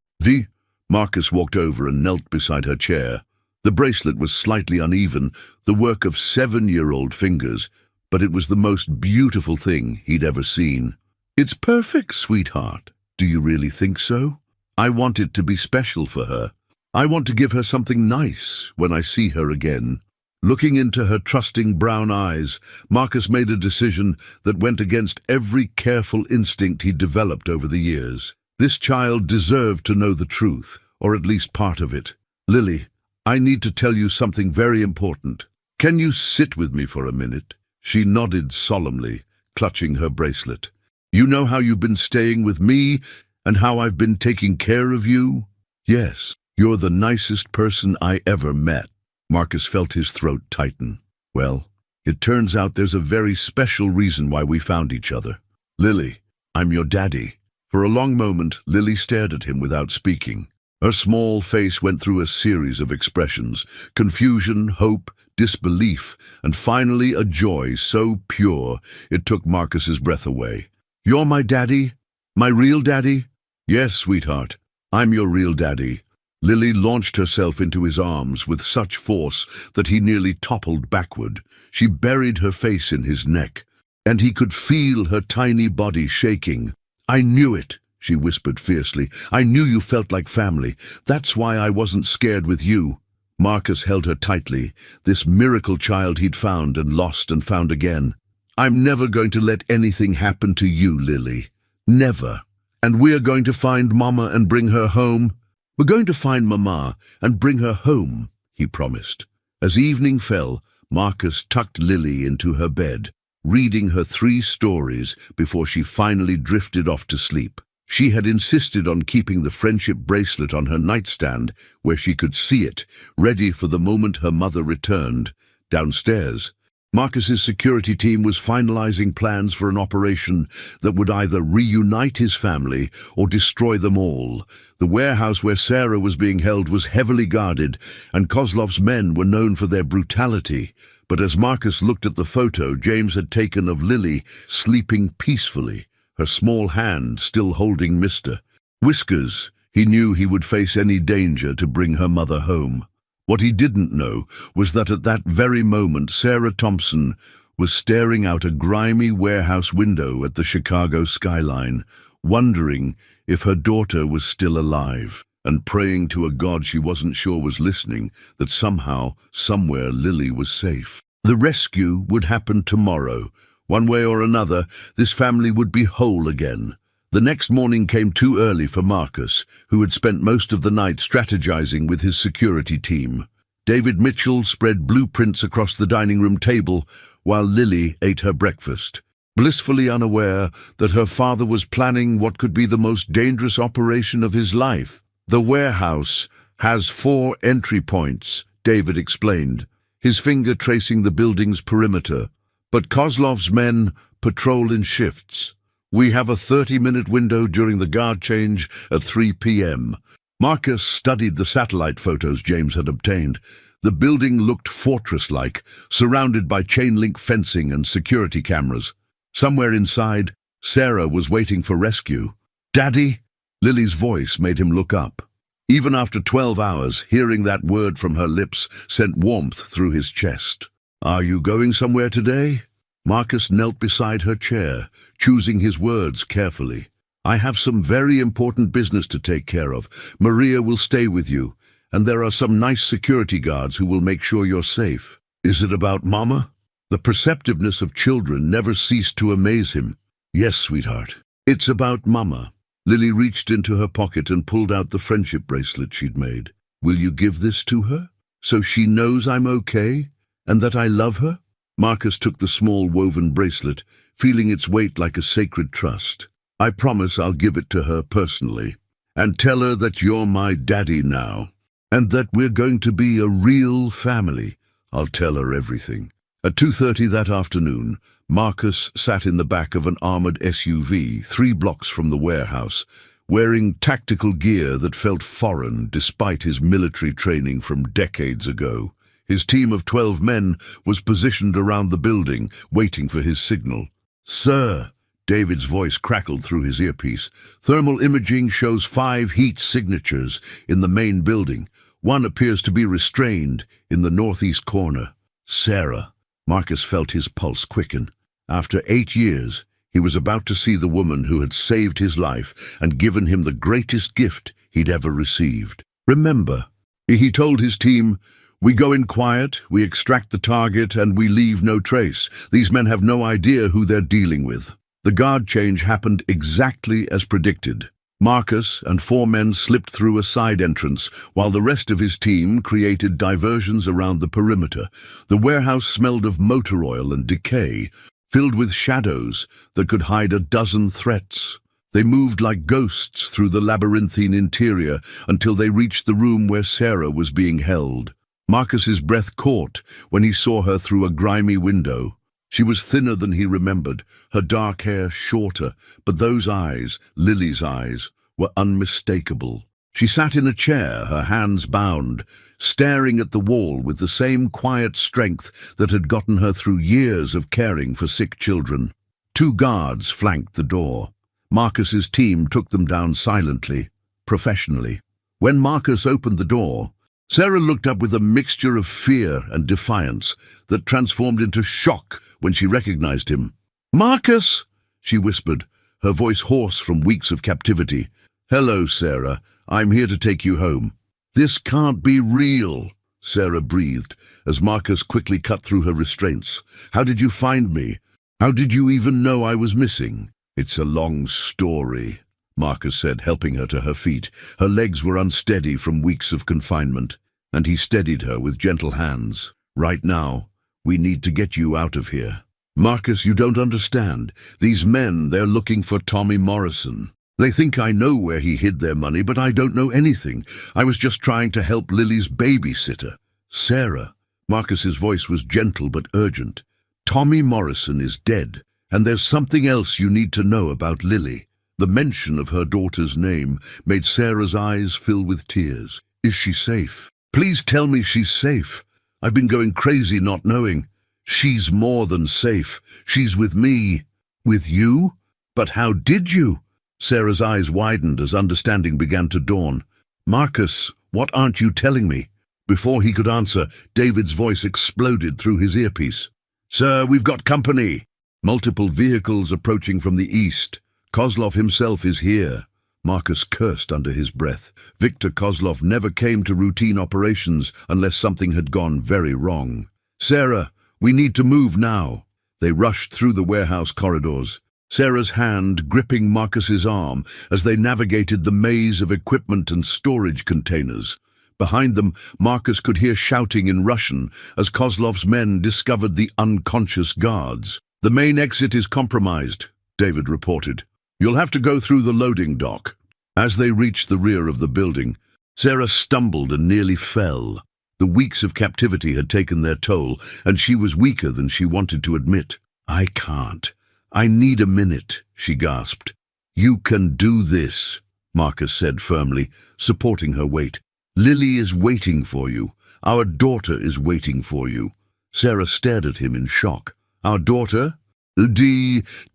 Marcus walked over and knelt beside her chair. The bracelet was slightly uneven, the work of 7-year-old fingers, but it was the most beautiful thing he'd ever seen. "It's perfect, sweetheart. Do you really think so? I want it to be special for her. I want to give her something nice when I see her again." Looking into her trusting brown eyes, Marcus made a decision that went against every careful instinct he'd developed over the years. This child deserved to know the truth, or at least part of it. "Lily, I need to tell you something very important. Can you sit with me for a minute?" She nodded solemnly, clutching her bracelet. "You know how you've been staying with me and how I've been taking care of you?" "Yes, you're the nicest person I ever met." Marcus felt his throat tighten. "Well, it turns out there's a very special reason why we found each other. Lily, I'm your daddy." For a long moment, Lily stared at him without speaking. Her small face went through a series of expressions: confusion, hope, disbelief, and finally a joy so pure it took Marcus's breath away. "You're my daddy? My real daddy?" "Yes, sweetheart, I'm your real daddy." Lily launched herself into his arms with such force that he nearly toppled backward. She buried her face in his neck, and he could feel her tiny body shaking. "I knew it," she whispered fiercely. "I knew you felt like family. That's why I wasn't scared with you." Marcus held her tightly, this miracle child he'd found and lost and found again. "I'm never going to let anything happen to you, Lily. Never. And we're going to find Mama and bring her home. We're going to find Mama and bring her home," he promised. As evening fell, Marcus tucked Lily into her bed, reading her 3 stories before she finally drifted off to sleep. She had insisted on keeping the friendship bracelet on her nightstand where she could see it, ready for the moment her mother returned. Downstairs, Marcus's security team was finalizing plans for an operation that would either reunite his family or destroy them all. The warehouse where Sarah was being held was heavily guarded, and Kozlov's men were known for their brutality. But as Marcus looked at the photo James had taken of Lily sleeping peacefully, her small hand still holding Mr. Whiskers, he knew he would face any danger to bring her mother home. What he didn't know was that at that very moment Sarah Thompson was staring out a grimy warehouse window at the Chicago skyline, wondering if her daughter was still alive, and praying to a God she wasn't sure was listening that somehow, somewhere, Lily was safe. The rescue would happen tomorrow. One way or another, this family would be whole again. The next morning came too early for Marcus, who had spent most of the night strategizing with his security team. David Mitchell spread blueprints across the dining room table while Lily ate her breakfast, blissfully unaware that her father was planning what could be the most dangerous operation of his life. "The warehouse has 4 entry points," David explained, his finger tracing the building's perimeter. "But Kozlov's men patrol in shifts. We have a 30-minute window during the guard change at 3 p.m. Marcus studied the satellite photos James had obtained. The building looked fortress-like, surrounded by chain-link fencing and security cameras. Somewhere inside, Sarah was waiting for rescue. "Daddy?" Lily's voice made him look up. Even after 12 hours, hearing that word from her lips sent warmth through his chest. "Are you going somewhere today?" Marcus knelt beside her chair, choosing his words carefully. "I have some very important business to take care of. Maria will stay with you, and there are some nice security guards who will make sure you're safe." "Is it about Mama?" The perceptiveness of children never ceased to amaze him. "Yes, sweetheart. It's about Mama." Lily reached into her pocket and pulled out the friendship bracelet she'd made. "Will you give this to her, so she knows I'm okay?" And that I love her? Marcus took the small woven bracelet, feeling its weight like a sacred trust. I promise I'll give it to her personally. And tell her that you're my daddy now. And that we're going to be a real family. I'll tell her everything. At 2:30 that afternoon, Marcus sat in the back of an armored SUV 3 blocks from the warehouse, wearing tactical gear that felt foreign despite his military training from decades ago. His team of 12 men was positioned around the building, waiting for his signal. "Sir," David's voice crackled through his earpiece. "Thermal imaging shows 5 heat signatures in the main building. One appears to be restrained in the northeast corner." Sarah. Marcus felt his pulse quicken. After 8 years, he was about to see the woman who had saved his life and given him the greatest gift he'd ever received. "Remember," he told his team, "we go in quiet, we extract the target, and we leave no trace. These men have no idea who they're dealing with." The guard change happened exactly as predicted. Marcus and 4 men slipped through a side entrance, while the rest of his team created diversions around the perimeter. The warehouse smelled of motor oil and decay, filled with shadows that could hide a dozen threats. They moved like ghosts through the labyrinthine interior until they reached the room where Sarah was being held. Marcus's breath caught when he saw her through a grimy window. She was thinner than he remembered, her dark hair shorter, but those eyes, Lily's eyes, were unmistakable. She sat in a chair, her hands bound, staring at the wall with the same quiet strength that had gotten her through years of caring for sick children. 2 guards flanked the door. Marcus's team took them down silently, professionally. When Marcus opened the door, Sarah looked up with a mixture of fear and defiance that transformed into shock when she recognized him. "Marcus!" she whispered, her voice hoarse from weeks of captivity. "Hello, Sarah. I'm here to take you home." "This can't be real," Sarah breathed, as Marcus quickly cut through her restraints. "How did you find me? How did you even know I was missing?" "It's a long story," Marcus said, helping her to her feet. Her legs were unsteady from weeks of confinement, and he steadied her with gentle hands. "Right now, we need to get you out of here." "Marcus, you don't understand. These men, they're looking for Tommy Morrison. They think I know where he hid their money, but I don't know anything. I was just trying to help Lily's babysitter." "Sarah," Marcus's voice was gentle but urgent. "Tommy Morrison is dead, and there's something else you need to know about Lily." The mention of her daughter's name made Sarah's eyes fill with tears. "Is she safe? Please tell me she's safe. I've been going crazy not knowing." "She's more than safe. She's with me." "With you? But how did you?" Sarah's eyes widened as understanding began to dawn. "Marcus, what aren't you telling me?" Before he could answer, David's voice exploded through his earpiece. "Sir, we've got company." "Multiple vehicles approaching from the east. Kozlov himself is here." Marcus cursed under his breath. Viktor Kozlov never came to routine operations unless something had gone very wrong. "Sarah, we need to move now." They rushed through the warehouse corridors, Sarah's hand gripping Marcus's arm as they navigated the maze of equipment and storage containers. Behind them, Marcus could hear shouting in Russian as Kozlov's men discovered the unconscious guards. "The main exit is compromised," David reported. "You'll have to go through the loading dock." As they reached the rear of the building, Sarah stumbled and nearly fell. The weeks of captivity had taken their toll, and she was weaker than she wanted to admit. "I can't. I need a minute," she gasped. "You can do this," Marcus said firmly, supporting her weight. "Lily is waiting for you. Our daughter is waiting for you." Sarah stared at him in shock. "Our daughter?"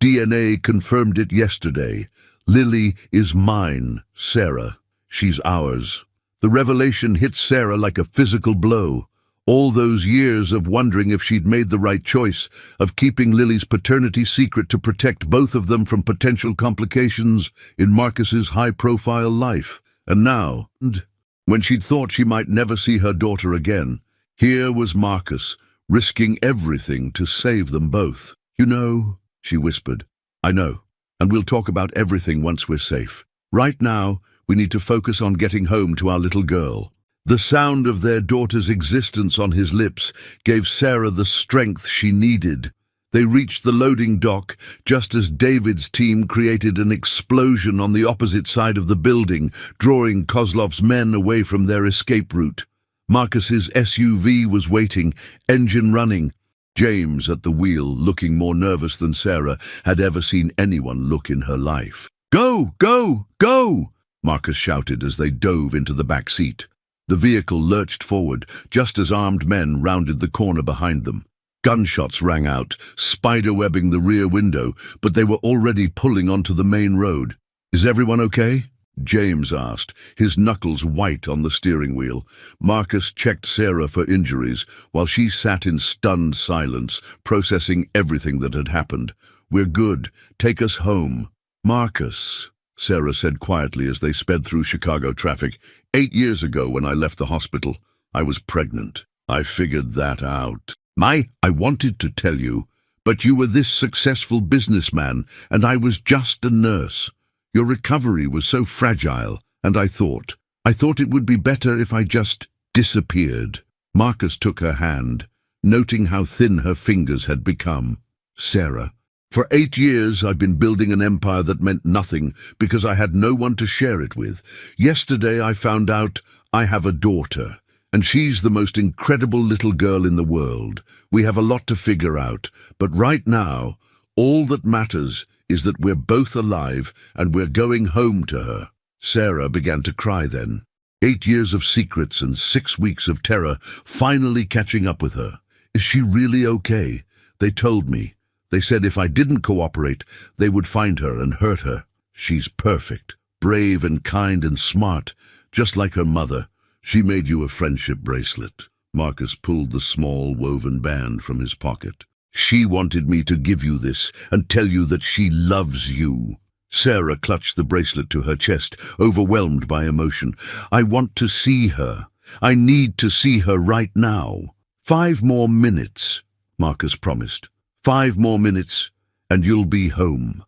DNA confirmed it yesterday. Lily is mine, Sarah. She's ours." The revelation hit Sarah like a physical blow. All those years of wondering if she'd made the right choice, of keeping Lily's paternity secret to protect both of them from potential complications in Marcus's high-profile life. And now, when she'd thought she might never see her daughter again, here was Marcus, risking everything to save them both. "You know," she whispered. "I know, and we'll talk about everything once we're safe. Right now, we need to focus on getting home to our little girl." The sound of their daughter's existence on his lips gave Sarah the strength she needed. They reached the loading dock just as David's team created an explosion on the opposite side of the building, drawing Kozlov's men away from their escape route. Marcus's SUV was waiting, engine running. James at the wheel, looking more nervous than Sarah had ever seen anyone look in her life. "Go, go, go!" Marcus shouted as they dove into the back seat. The vehicle lurched forward just as armed men rounded the corner behind them. Gunshots rang out, spiderwebbing the rear window, but they were already pulling onto the main road. "Is everyone okay?" James asked, his knuckles white on the steering wheel. Marcus checked Sarah for injuries, while she sat in stunned silence, processing everything that had happened. "We're good. Take us home." "Marcus," Sarah said quietly as they sped through Chicago traffic, 8 years ago when I left the hospital, I was pregnant. I figured that out. I wanted to tell you, but you were this successful businessman, and I was just a nurse. Your recovery was so fragile, and I thought it would be better if I just disappeared." Marcus took her hand, noting how thin her fingers had become. "Sarah, for 8 years I've been building an empire that meant nothing because I had no one to share it with. Yesterday I found out I have a daughter, and she's the most incredible little girl in the world. We have a lot to figure out, but right now, all that matters is that we're both alive and we're going home to her." Sarah began to cry then. 8 years of secrets and 6 weeks of terror finally catching up with her. "Is she really okay?" "They told me. They said if I didn't cooperate, they would find her and hurt her. She's perfect, brave and kind and smart, just like her mother. She made you a friendship bracelet." Marcus pulled the small woven band from his pocket. "She wanted me to give you this and tell you that she loves you." Sarah clutched the bracelet to her chest, overwhelmed by emotion. "I want to see her. I need to see her right now." 5 more minutes, Marcus promised. 5 more minutes, and you'll be home."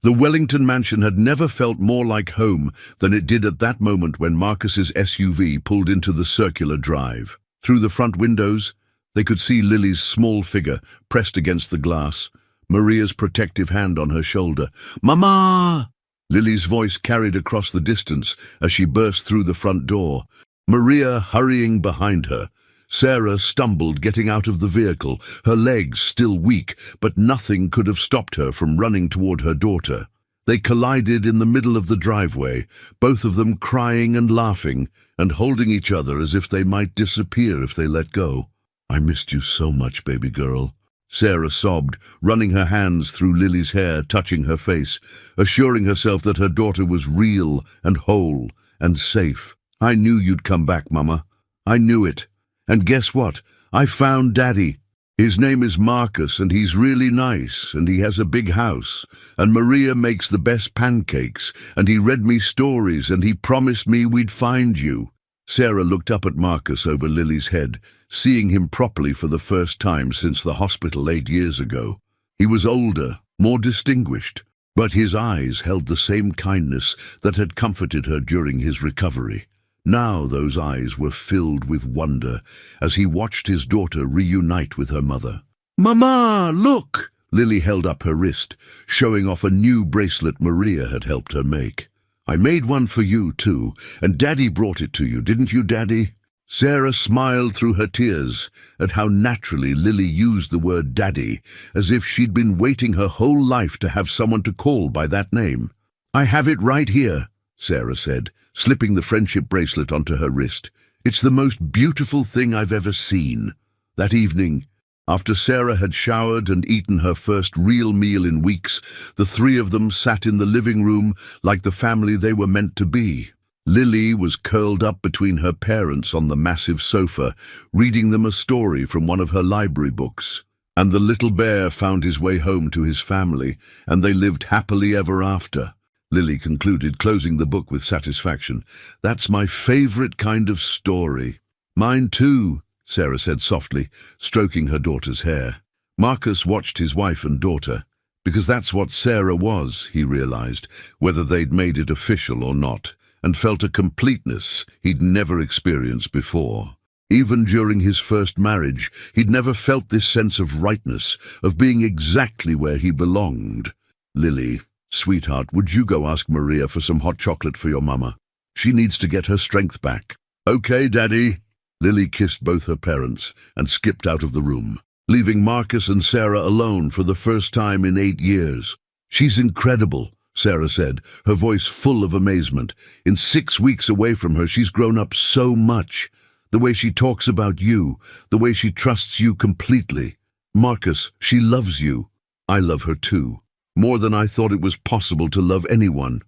The Wellington mansion had never felt more like home than it did at that moment when Marcus's SUV pulled into the circular drive. Through the front windows, they could see Lily's small figure pressed against the glass, Maria's protective hand on her shoulder. "Mama!" Lily's voice carried across the distance as she burst through the front door, Maria hurrying behind her. Sarah stumbled getting out of the vehicle, her legs still weak, but nothing could have stopped her from running toward her daughter. They collided in the middle of the driveway, both of them crying and laughing, and holding each other as if they might disappear if they let go. "I missed you so much, baby girl," Sarah sobbed, running her hands through Lily's hair, touching her face, assuring herself that her daughter was real and whole and safe. "I knew you'd come back, Mama. I knew it. And guess what? I found Daddy. His name is Marcus, and he's really nice, and he has a big house, and Maria makes the best pancakes, and he read me stories, and he promised me we'd find you." Sarah looked up at Marcus over Lily's head, seeing him properly for the first time since the hospital 8 years ago. He was older, more distinguished, but his eyes held the same kindness that had comforted her during his recovery. Now those eyes were filled with wonder as he watched his daughter reunite with her mother. "Mama, look!" Lily held up her wrist, showing off a new bracelet Maria had helped her make. "I made one for you, too, and Daddy brought it to you, didn't you, Daddy?" Sarah smiled through her tears at how naturally Lily used the word Daddy, as if she'd been waiting her whole life to have someone to call by that name. "I have it right here," Sarah said, slipping the friendship bracelet onto her wrist. "It's the most beautiful thing I've ever seen." That evening, after Sarah had showered and eaten her first real meal in weeks, the 3 of them sat in the living room like the family they were meant to be. Lily was curled up between her parents on the massive sofa, reading them a story from one of her library books. And the little bear found his way home to his family, and they lived happily ever after. Lily concluded, closing the book with satisfaction. "That's my favorite kind of story." "Mine too," Sarah said softly, stroking her daughter's hair. Marcus watched his wife and daughter, because that's what Sarah was, he realized, whether they'd made it official or not, and felt a completeness he'd never experienced before. Even during his first marriage, he'd never felt this sense of rightness, of being exactly where he belonged. "Lily, sweetheart, would you go ask Maria for some hot chocolate for your mama? She needs to get her strength back." "Okay, Daddy." Lily kissed both her parents and skipped out of the room, leaving Marcus and Sarah alone for the first time in 8 years. "She's incredible," Sarah said, her voice full of amazement. "In 6 weeks away from her, she's grown up so much. The way she talks about you, the way she trusts you completely. Marcus, she loves you. I love her too. More than I thought it was possible to love anyone."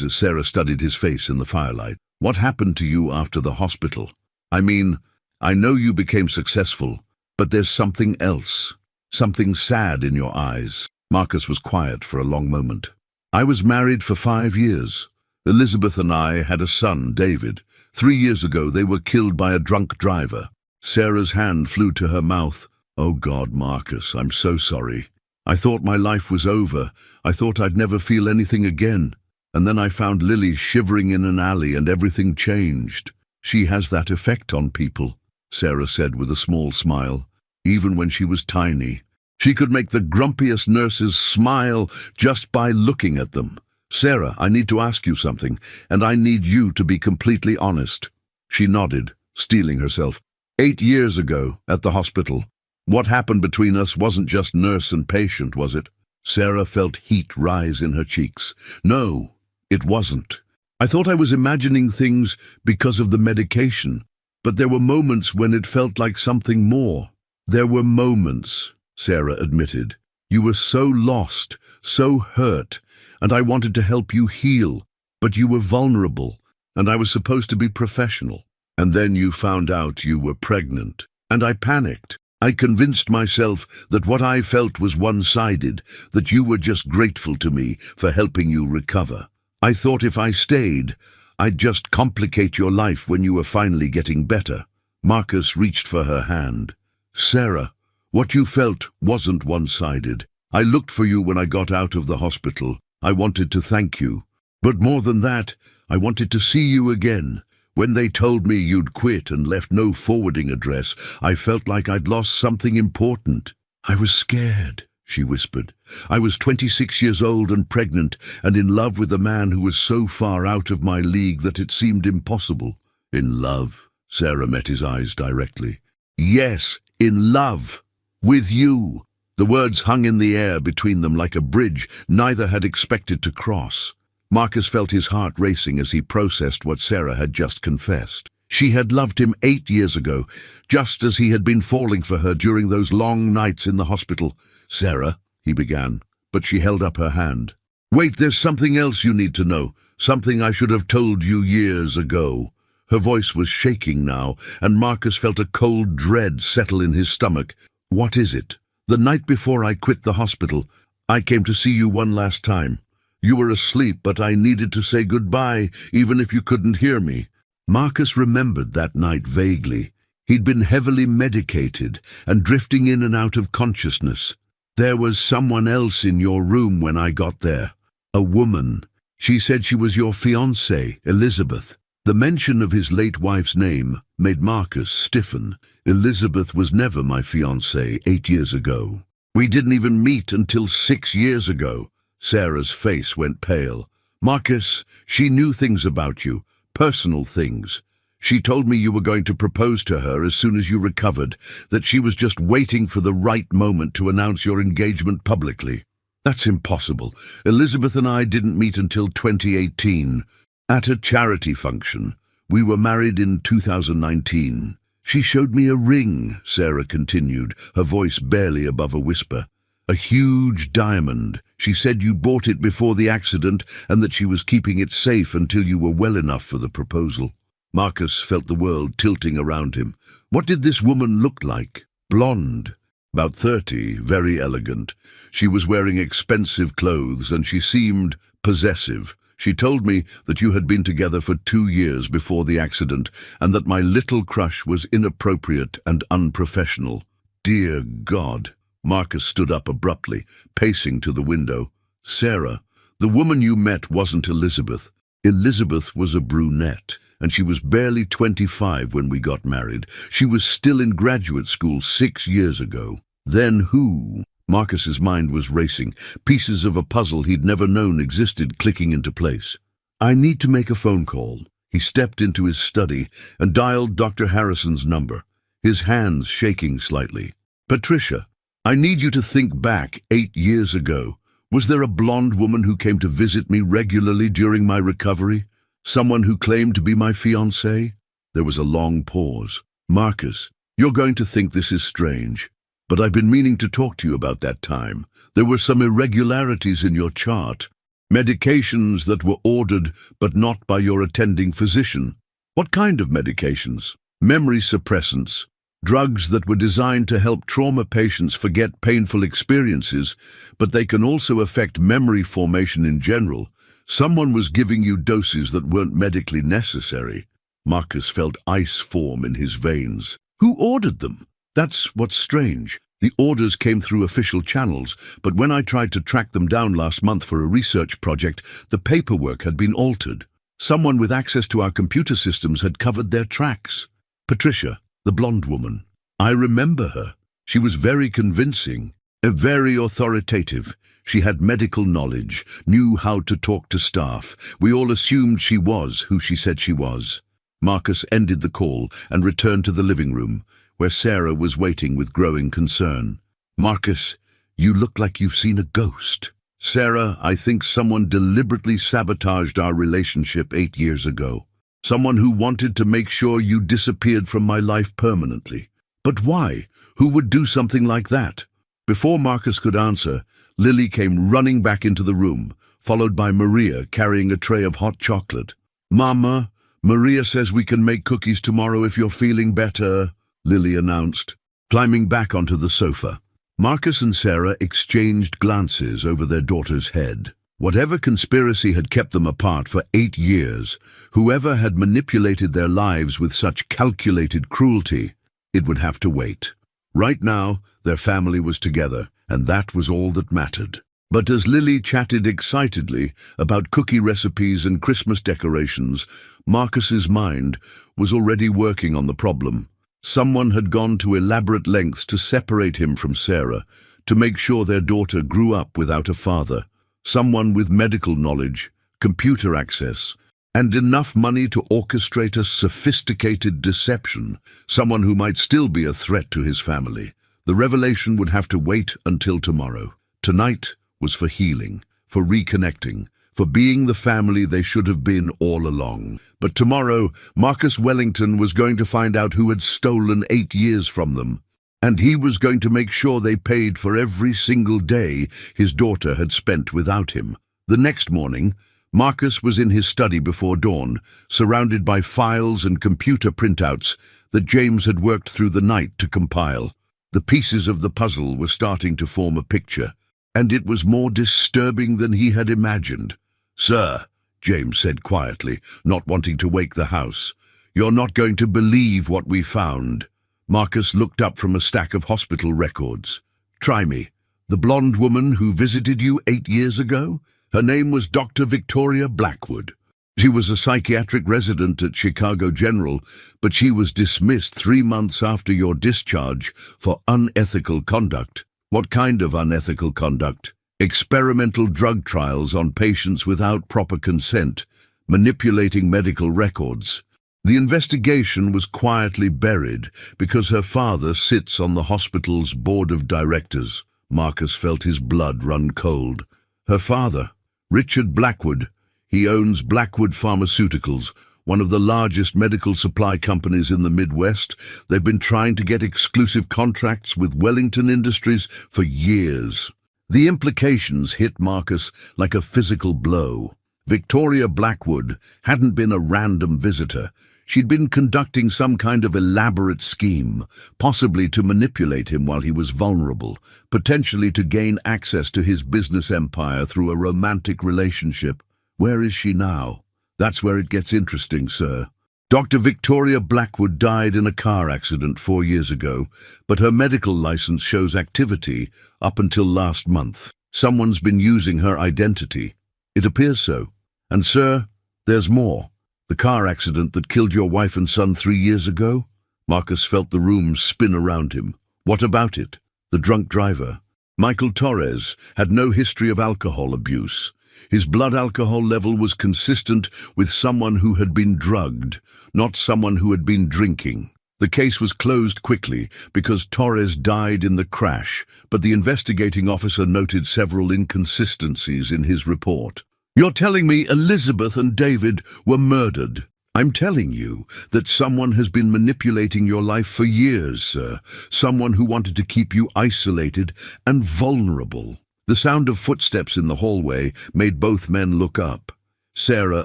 Sarah studied his face in the firelight. "What happened to you after the hospital? I mean, I know you became successful, but there's something else. Something sad in your eyes." Marcus was quiet for a long moment. "I was married for 5 years. Elizabeth and I had a son, David. 3 years ago, they were killed by a drunk driver." Sarah's hand flew to her mouth. "Oh God, Marcus, I'm so sorry. I thought my life was over. I thought I'd never feel anything again. And then I found Lily shivering in an alley and everything changed." "She has that effect on people," Sarah said with a small smile. "Even when she was tiny, she could make the grumpiest nurses smile just by looking at them. Sarah, I need to ask you something, and I need you to be completely honest." She nodded, steeling herself. 8 years ago, at the hospital, what happened between us wasn't just nurse and patient, was it?" Sarah felt heat rise in her cheeks. "No, it wasn't. I thought I was imagining things because of the medication, but there were moments when it felt like something more." "There were moments," Sarah admitted. "You were so lost, so hurt, and I wanted to help you heal, but you were vulnerable, and I was supposed to be professional. And then you found out you were pregnant, and I panicked. I convinced myself that what I felt was one-sided, that you were just grateful to me for helping you recover. I thought if I stayed, I'd just complicate your life when you were finally getting better." Marcus reached for her hand. "Sarah, what you felt wasn't one-sided. I looked for you when I got out of the hospital. I wanted to thank you. But more than that, I wanted to see you again. When they told me you'd quit and left no forwarding address, I felt like I'd lost something important. I was scared," she whispered. "I was 26 years old and pregnant, and in love with a man who was so far out of my league that it seemed impossible." "In love?" Sarah met his eyes directly. "Yes, in love. With you." The words hung in the air between them like a bridge neither had expected to cross. Marcus felt his heart racing as he processed what Sarah had just confessed. She had loved him 8 years ago, just as he had been falling for her during those long nights in the hospital. "Sarah," he began, but she held up her hand. "Wait, there's something else you need to know, something I should have told you years ago." Her voice was shaking now, and Marcus felt a cold dread settle in his stomach. "What is it?" "The night before I quit the hospital, I came to see you one last time. You were asleep, but I needed to say goodbye, even if you couldn't hear me." Marcus remembered that night vaguely. He'd been heavily medicated and drifting in and out of consciousness. "There was someone else in your room when I got there. A woman. She said she was your fiancée, Elizabeth." The mention of his late wife's name made Marcus stiffen. "Elizabeth was never my fiancée 8 years ago. We didn't even meet until 6 years ago." Sarah's face went pale. "Marcus, she knew things about you, personal things. She told me you were going to propose to her as soon as you recovered, that she was just waiting for the right moment to announce your engagement publicly." "That's impossible. Elizabeth and I didn't meet until 2018. At a charity function. We were married in 2019. She showed me a ring," Sarah continued, her voice barely above a whisper. "A huge diamond. She said you bought it before the accident and that she was keeping it safe until you were well enough for the proposal." Marcus felt the world tilting around him. What did this woman look like? Blonde. About 30, very elegant. She was wearing expensive clothes and she seemed possessive. "She told me that you had been together for 2 years before the accident and that my little crush was inappropriate and unprofessional." Dear God! Marcus stood up abruptly, pacing to the window. "Sarah, the woman you met wasn't Elizabeth. Elizabeth was a brunette, and she was barely 25 when we got married. She was still in graduate school 6 years ago. Then who? Marcus's mind was racing, pieces of a puzzle he'd never known existed clicking into place. I need to make a phone call. He stepped into his study and dialed Dr. Harrison's number, his hands shaking slightly. Patricia, I need you to think back 8 years ago. Was there a blonde woman who came to visit me regularly during my recovery? Someone who claimed to be my fiancée? There was a long pause. Marcus, you're going to think this is strange, but I've been meaning to talk to you about that time. There were some irregularities in your chart. Medications that were ordered but not by your attending physician. What kind of medications? Memory suppressants. Drugs that were designed to help trauma patients forget painful experiences, but they can also affect memory formation in general. Someone was giving you doses that weren't medically necessary. Marcus felt ice form in his veins. Who ordered them? That's what's strange. The orders came through official channels, but when I tried to track them down last month for a research project, the paperwork had been altered. Someone with access to our computer systems had covered their tracks. Patricia, the blonde woman. I remember her. She was very convincing, very authoritative. She had medical knowledge, knew how to talk to staff. We all assumed she was who she said she was. Marcus ended the call and returned to the living room, where Sarah was waiting with growing concern. Marcus, you look like you've seen a ghost. Sarah, I think someone deliberately sabotaged our relationship 8 years ago. Someone who wanted to make sure you disappeared from my life permanently. But why? Who would do something like that? Before Marcus could answer, Lily came running back into the room, followed by Maria carrying a tray of hot chocolate. Mama, Maria says we can make cookies tomorrow if you're feeling better, Lily announced, climbing back onto the sofa. Marcus and Sarah exchanged glances over their daughter's head. Whatever conspiracy had kept them apart for 8 years, whoever had manipulated their lives with such calculated cruelty, it would have to wait. Right now, their family was together, and that was all that mattered. But as Lily chatted excitedly about cookie recipes and Christmas decorations, Marcus's mind was already working on the problem. Someone had gone to elaborate lengths to separate him from Sarah, to make sure their daughter grew up without a father. Someone with medical knowledge, computer access, and enough money to orchestrate a sophisticated deception, someone who might still be a threat to his family. The revelation would have to wait until tomorrow. Tonight was for healing, for reconnecting, for being the family they should have been all along. But tomorrow, Marcus Wellington was going to find out who had stolen 8 years from them. And he was going to make sure they paid for every single day his daughter had spent without him. The next morning, Marcus was in his study before dawn, surrounded by files and computer printouts that James had worked through the night to compile. The pieces of the puzzle were starting to form a picture, and it was more disturbing than he had imagined. "Sir," James said quietly, not wanting to wake the house, "you're not going to believe what we found." Marcus looked up from a stack of hospital records. "Try me. The blonde woman who visited you 8 years ago? Her name was Dr. Victoria Blackwood. She was a psychiatric resident at Chicago General, but she was dismissed 3 months after your discharge for unethical conduct." "What kind of unethical conduct?" "Experimental drug trials on patients without proper consent, manipulating medical records. The investigation was quietly buried because her father sits on the hospital's board of directors." Marcus felt his blood run cold. "Her father? Richard Blackwood. He owns Blackwood Pharmaceuticals, one of the largest medical supply companies in the Midwest. They've been trying to get exclusive contracts with Wellington Industries for years." The implications hit Marcus like a physical blow. Victoria Blackwood hadn't been a random visitor. She'd been conducting some kind of elaborate scheme, possibly to manipulate him while he was vulnerable, potentially to gain access to his business empire through a romantic relationship. Where is she now? That's where it gets interesting, sir. Dr. Victoria Blackwood died in a car accident 4 years ago, but her medical license shows activity up until last month. Someone's been using her identity. It appears so. And, sir, There's more. The car accident that killed your wife and son 3 years ago? Marcus felt the room spin around him. What about it? The drunk driver. Michael Torres had no history of alcohol abuse. His blood alcohol level was consistent with someone who had been drugged, not someone who had been drinking. The case was closed quickly because Torres died in the crash, but the investigating officer noted several inconsistencies in his report. You're telling me Elizabeth and David were murdered? I'm telling you that someone has been manipulating your life for years, sir. Someone who wanted to keep you isolated and vulnerable. The sound of footsteps in the hallway made both men look up. Sarah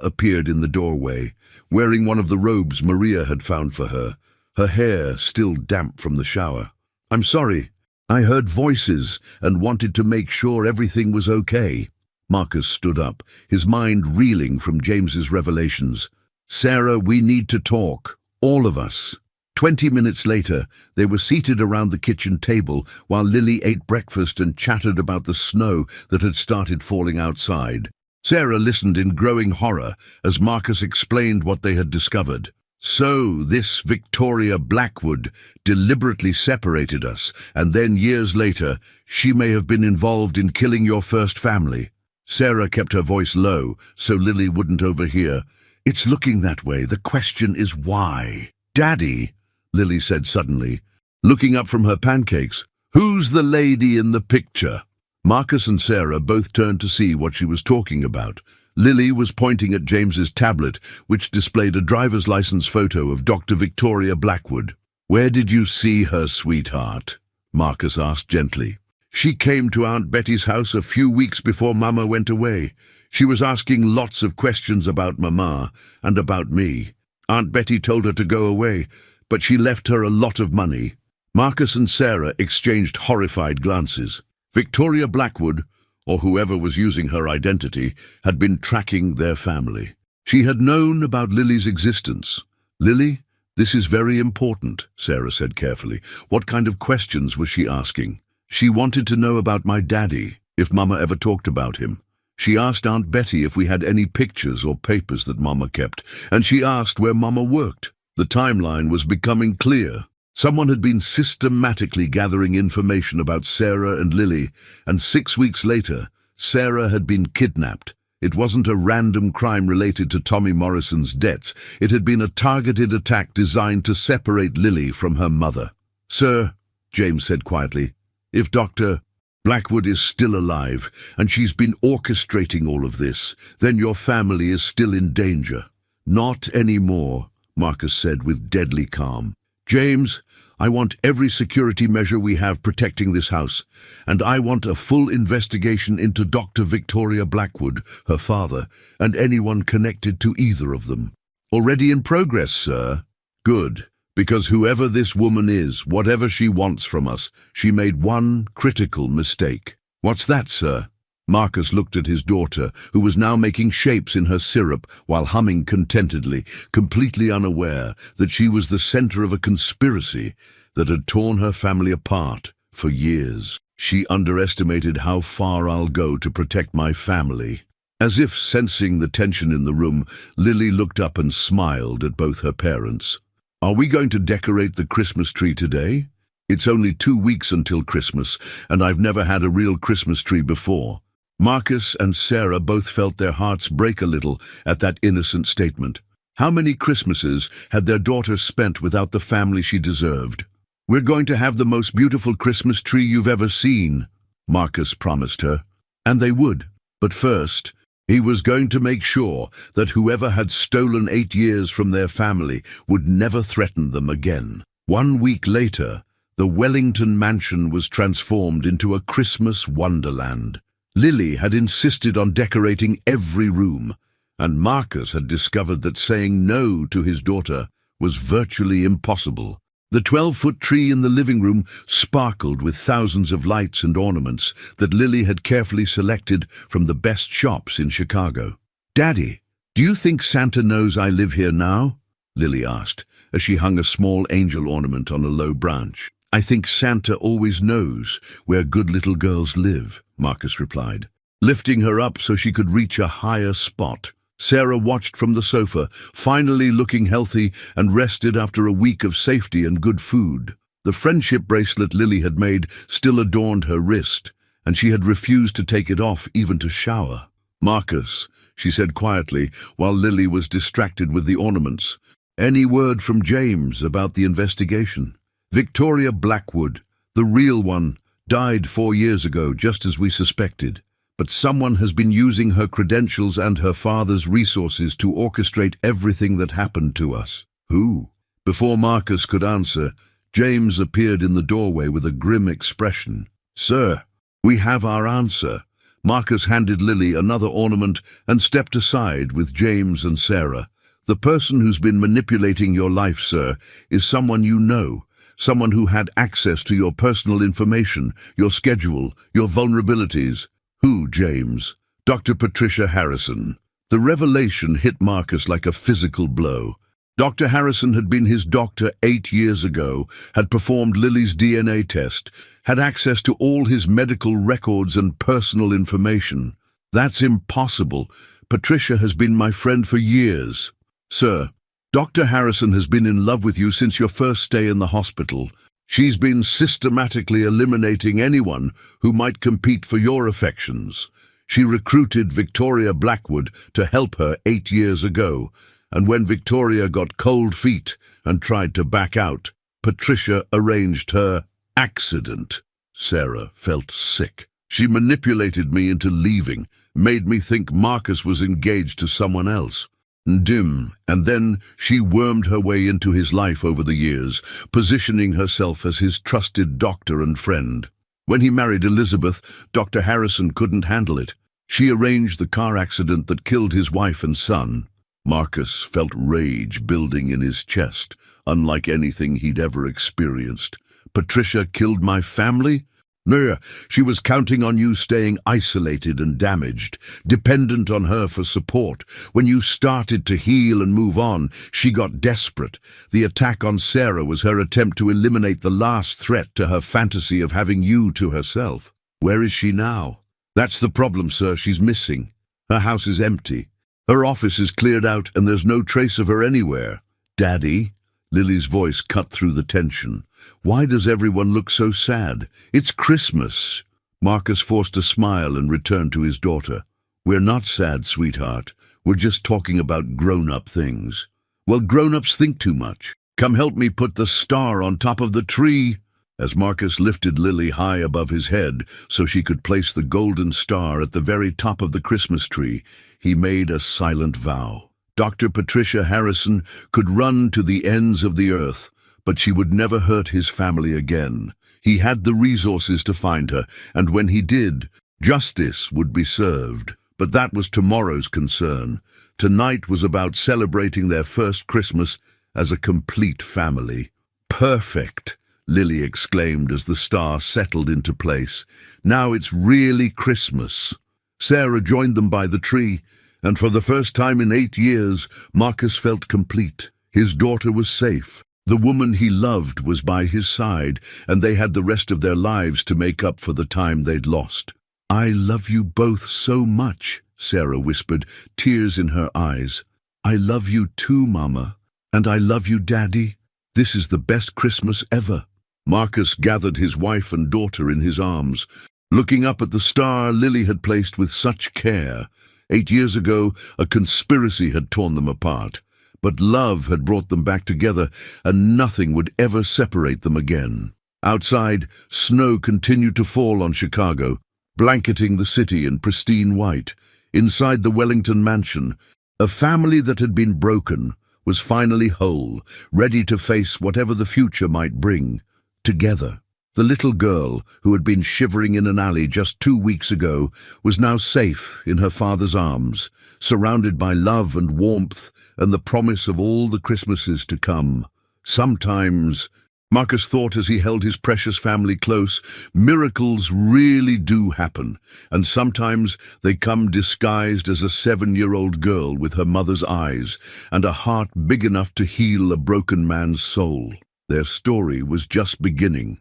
appeared in the doorway, wearing one of the robes Maria had found for her, her hair still damp from the shower. I'm sorry. I heard voices and wanted to make sure everything was okay. Marcus stood up, his mind reeling from James's revelations. Sarah, we need to talk. All of us. 20 minutes later, they were seated around the kitchen table while Lily ate breakfast and chattered about the snow that had started falling outside. Sarah listened in growing horror as Marcus explained what they had discovered. So, this Victoria Blackwood deliberately separated us, and then years later, she may have been involved in killing your first family. Sarah kept her voice low so Lily wouldn't overhear. It's looking that way. The question is why? Daddy, Lily said suddenly, looking up from her pancakes. Who's the lady in the picture? Marcus and Sarah both turned to see what she was talking about. Lily was pointing at James's tablet, which displayed a driver's license photo of Dr. Victoria Blackwood. Where did you see her, sweetheart? Marcus asked gently. She came to Aunt Betty's house a few weeks before Mama went away. She was asking lots of questions about Mama and about me. Aunt Betty told her to go away, but she left her a lot of money. Marcus and Sarah exchanged horrified glances. Victoria Blackwood, or whoever was using her identity, had been tracking their family. She had known about Lily's existence. Lily, this is very important, Sarah said carefully. What kind of questions was she asking? She wanted to know about my daddy, if Mama ever talked about him. She asked Aunt Betty if we had any pictures or papers that Mama kept, and she asked where Mama worked. The timeline was becoming clear. Someone had been systematically gathering information about Sarah and Lily, and 6 weeks later, Sarah had been kidnapped. It wasn't a random crime related to Tommy Morrison's debts. It had been a targeted attack designed to separate Lily from her mother. Sir, James said quietly, if Dr. Blackwood is still alive, and she's been orchestrating all of this, then your family is still in danger. Not anymore, Marcus said with deadly calm. James, I want every security measure we have protecting this house, and I want a full investigation into Dr. Victoria Blackwood, her father, and anyone connected to either of them. Already in progress, sir. Good. Because whoever this woman is, whatever she wants from us, she made one critical mistake. What's that, sir? Marcus looked at his daughter, who was now making shapes in her syrup while humming contentedly, completely unaware that she was the center of a conspiracy that had torn her family apart for years. She underestimated how far I'll go to protect my family. As if sensing the tension in the room, Lily looked up and smiled at both her parents. Are we going to decorate the Christmas tree today? It's only 2 weeks until Christmas, and I've never had a real Christmas tree before. Marcus and Sarah both felt their hearts break a little at that innocent statement. How many Christmases had their daughter spent without the family she deserved? We're going to have the most beautiful Christmas tree you've ever seen, Marcus promised her. And they would. But first, he was going to make sure that whoever had stolen 8 years from their family would never threaten them again. 1 week later, the Wellington mansion was transformed into a Christmas wonderland. Lily had insisted on decorating every room, and Marcus had discovered that saying no to his daughter was virtually impossible. The 12-foot tree in the living room sparkled with thousands of lights and ornaments that Lily had carefully selected from the best shops in Chicago. Daddy, do you think Santa knows I live here now? Lily asked, as she hung a small angel ornament on a low branch. I think Santa always knows where good little girls live, Marcus replied, lifting her up so she could reach a higher spot. Sarah watched from the sofa, finally looking healthy and rested after a week of safety and good food. The friendship bracelet Lily had made still adorned her wrist, and she had refused to take it off even to shower. "Marcus," she said quietly, while Lily was distracted with the ornaments. "Any word from James about the investigation?" "Victoria Blackwood, the real one, died 4 years ago, just as we suspected. But someone has been using her credentials and her father's resources to orchestrate everything that happened to us." "Who?" Before Marcus could answer, James appeared in the doorway with a grim expression. "Sir, we have our answer." Marcus handed Lily another ornament and stepped aside with James and Sarah. "The person who's been manipulating your life, sir, is someone you know, someone who had access to your personal information, your schedule, your vulnerabilities." "Who, James?" "Dr. Patricia Harrison." The revelation hit Marcus like a physical blow. Dr. Harrison had been his doctor 8 years ago, had performed Lily's DNA test, had access to all his medical records and personal information. "That's impossible. Patricia has been my friend for years." "Sir, Dr. Harrison has been in love with you since your first stay in the hospital. She's been systematically eliminating anyone who might compete for your affections. She recruited Victoria Blackwood to help her 8 years ago, and when Victoria got cold feet and tried to back out, Patricia arranged her accident." Sarah felt sick. "She manipulated me into leaving, made me think Marcus was engaged to someone else. And then she wormed her way into his life over the years, positioning herself as his trusted doctor and friend. When he married Elizabeth, Dr. Harrison couldn't handle it. She arranged the car accident that killed his wife and son." Marcus felt rage building in his chest, unlike anything he'd ever experienced. "Patricia killed my family?" "No, she was counting on you staying isolated and damaged, dependent on her for support. When you started to heal and move on, she got desperate. The attack on Sarah was her attempt to eliminate the last threat to her fantasy of having you to herself." "Where is she now?" "That's the problem, sir. She's missing. Her house is empty. Her office is cleared out and there's no trace of her anywhere." "Daddy?" Lily's voice cut through the tension. "Why does everyone look so sad? It's Christmas." Marcus forced a smile and returned to his daughter. "We're not sad, sweetheart. We're just talking about grown-up things." "Well, grown-ups think too much. Come help me put the star on top of the tree." As Marcus lifted Lily high above his head so she could place the golden star at the very top of the Christmas tree, he made a silent vow. Dr. Patricia Harrison could run to the ends of the earth, but she would never hurt his family again. He had the resources to find her, and when he did, justice would be served. But that was tomorrow's concern. Tonight was about celebrating their first Christmas as a complete family. "Perfect!" Lily exclaimed as the star settled into place. "Now it's really Christmas." Sarah joined them by the tree, and for the first time in 8 years, Marcus felt complete. His daughter was safe. The woman he loved was by his side, and they had the rest of their lives to make up for the time they'd lost. "I love you both so much," Sarah whispered, tears in her eyes. "I love you too, Mama. And I love you, Daddy. This is the best Christmas ever." Marcus gathered his wife and daughter in his arms, looking up at the star Lily had placed with such care. 8 years ago, a conspiracy had torn them apart, but love had brought them back together, and nothing would ever separate them again. Outside, snow continued to fall on Chicago, blanketing the city in pristine white. Inside the Wellington mansion, a family that had been broken was finally whole, ready to face whatever the future might bring. Together. The little girl, who had been shivering in an alley just 2 weeks ago, was now safe in her father's arms, surrounded by love and warmth and the promise of all the Christmases to come. Sometimes, Marcus thought as he held his precious family close, miracles really do happen, and sometimes they come disguised as a 7-year-old girl with her mother's eyes and a heart big enough to heal a broken man's soul. Their story was just beginning.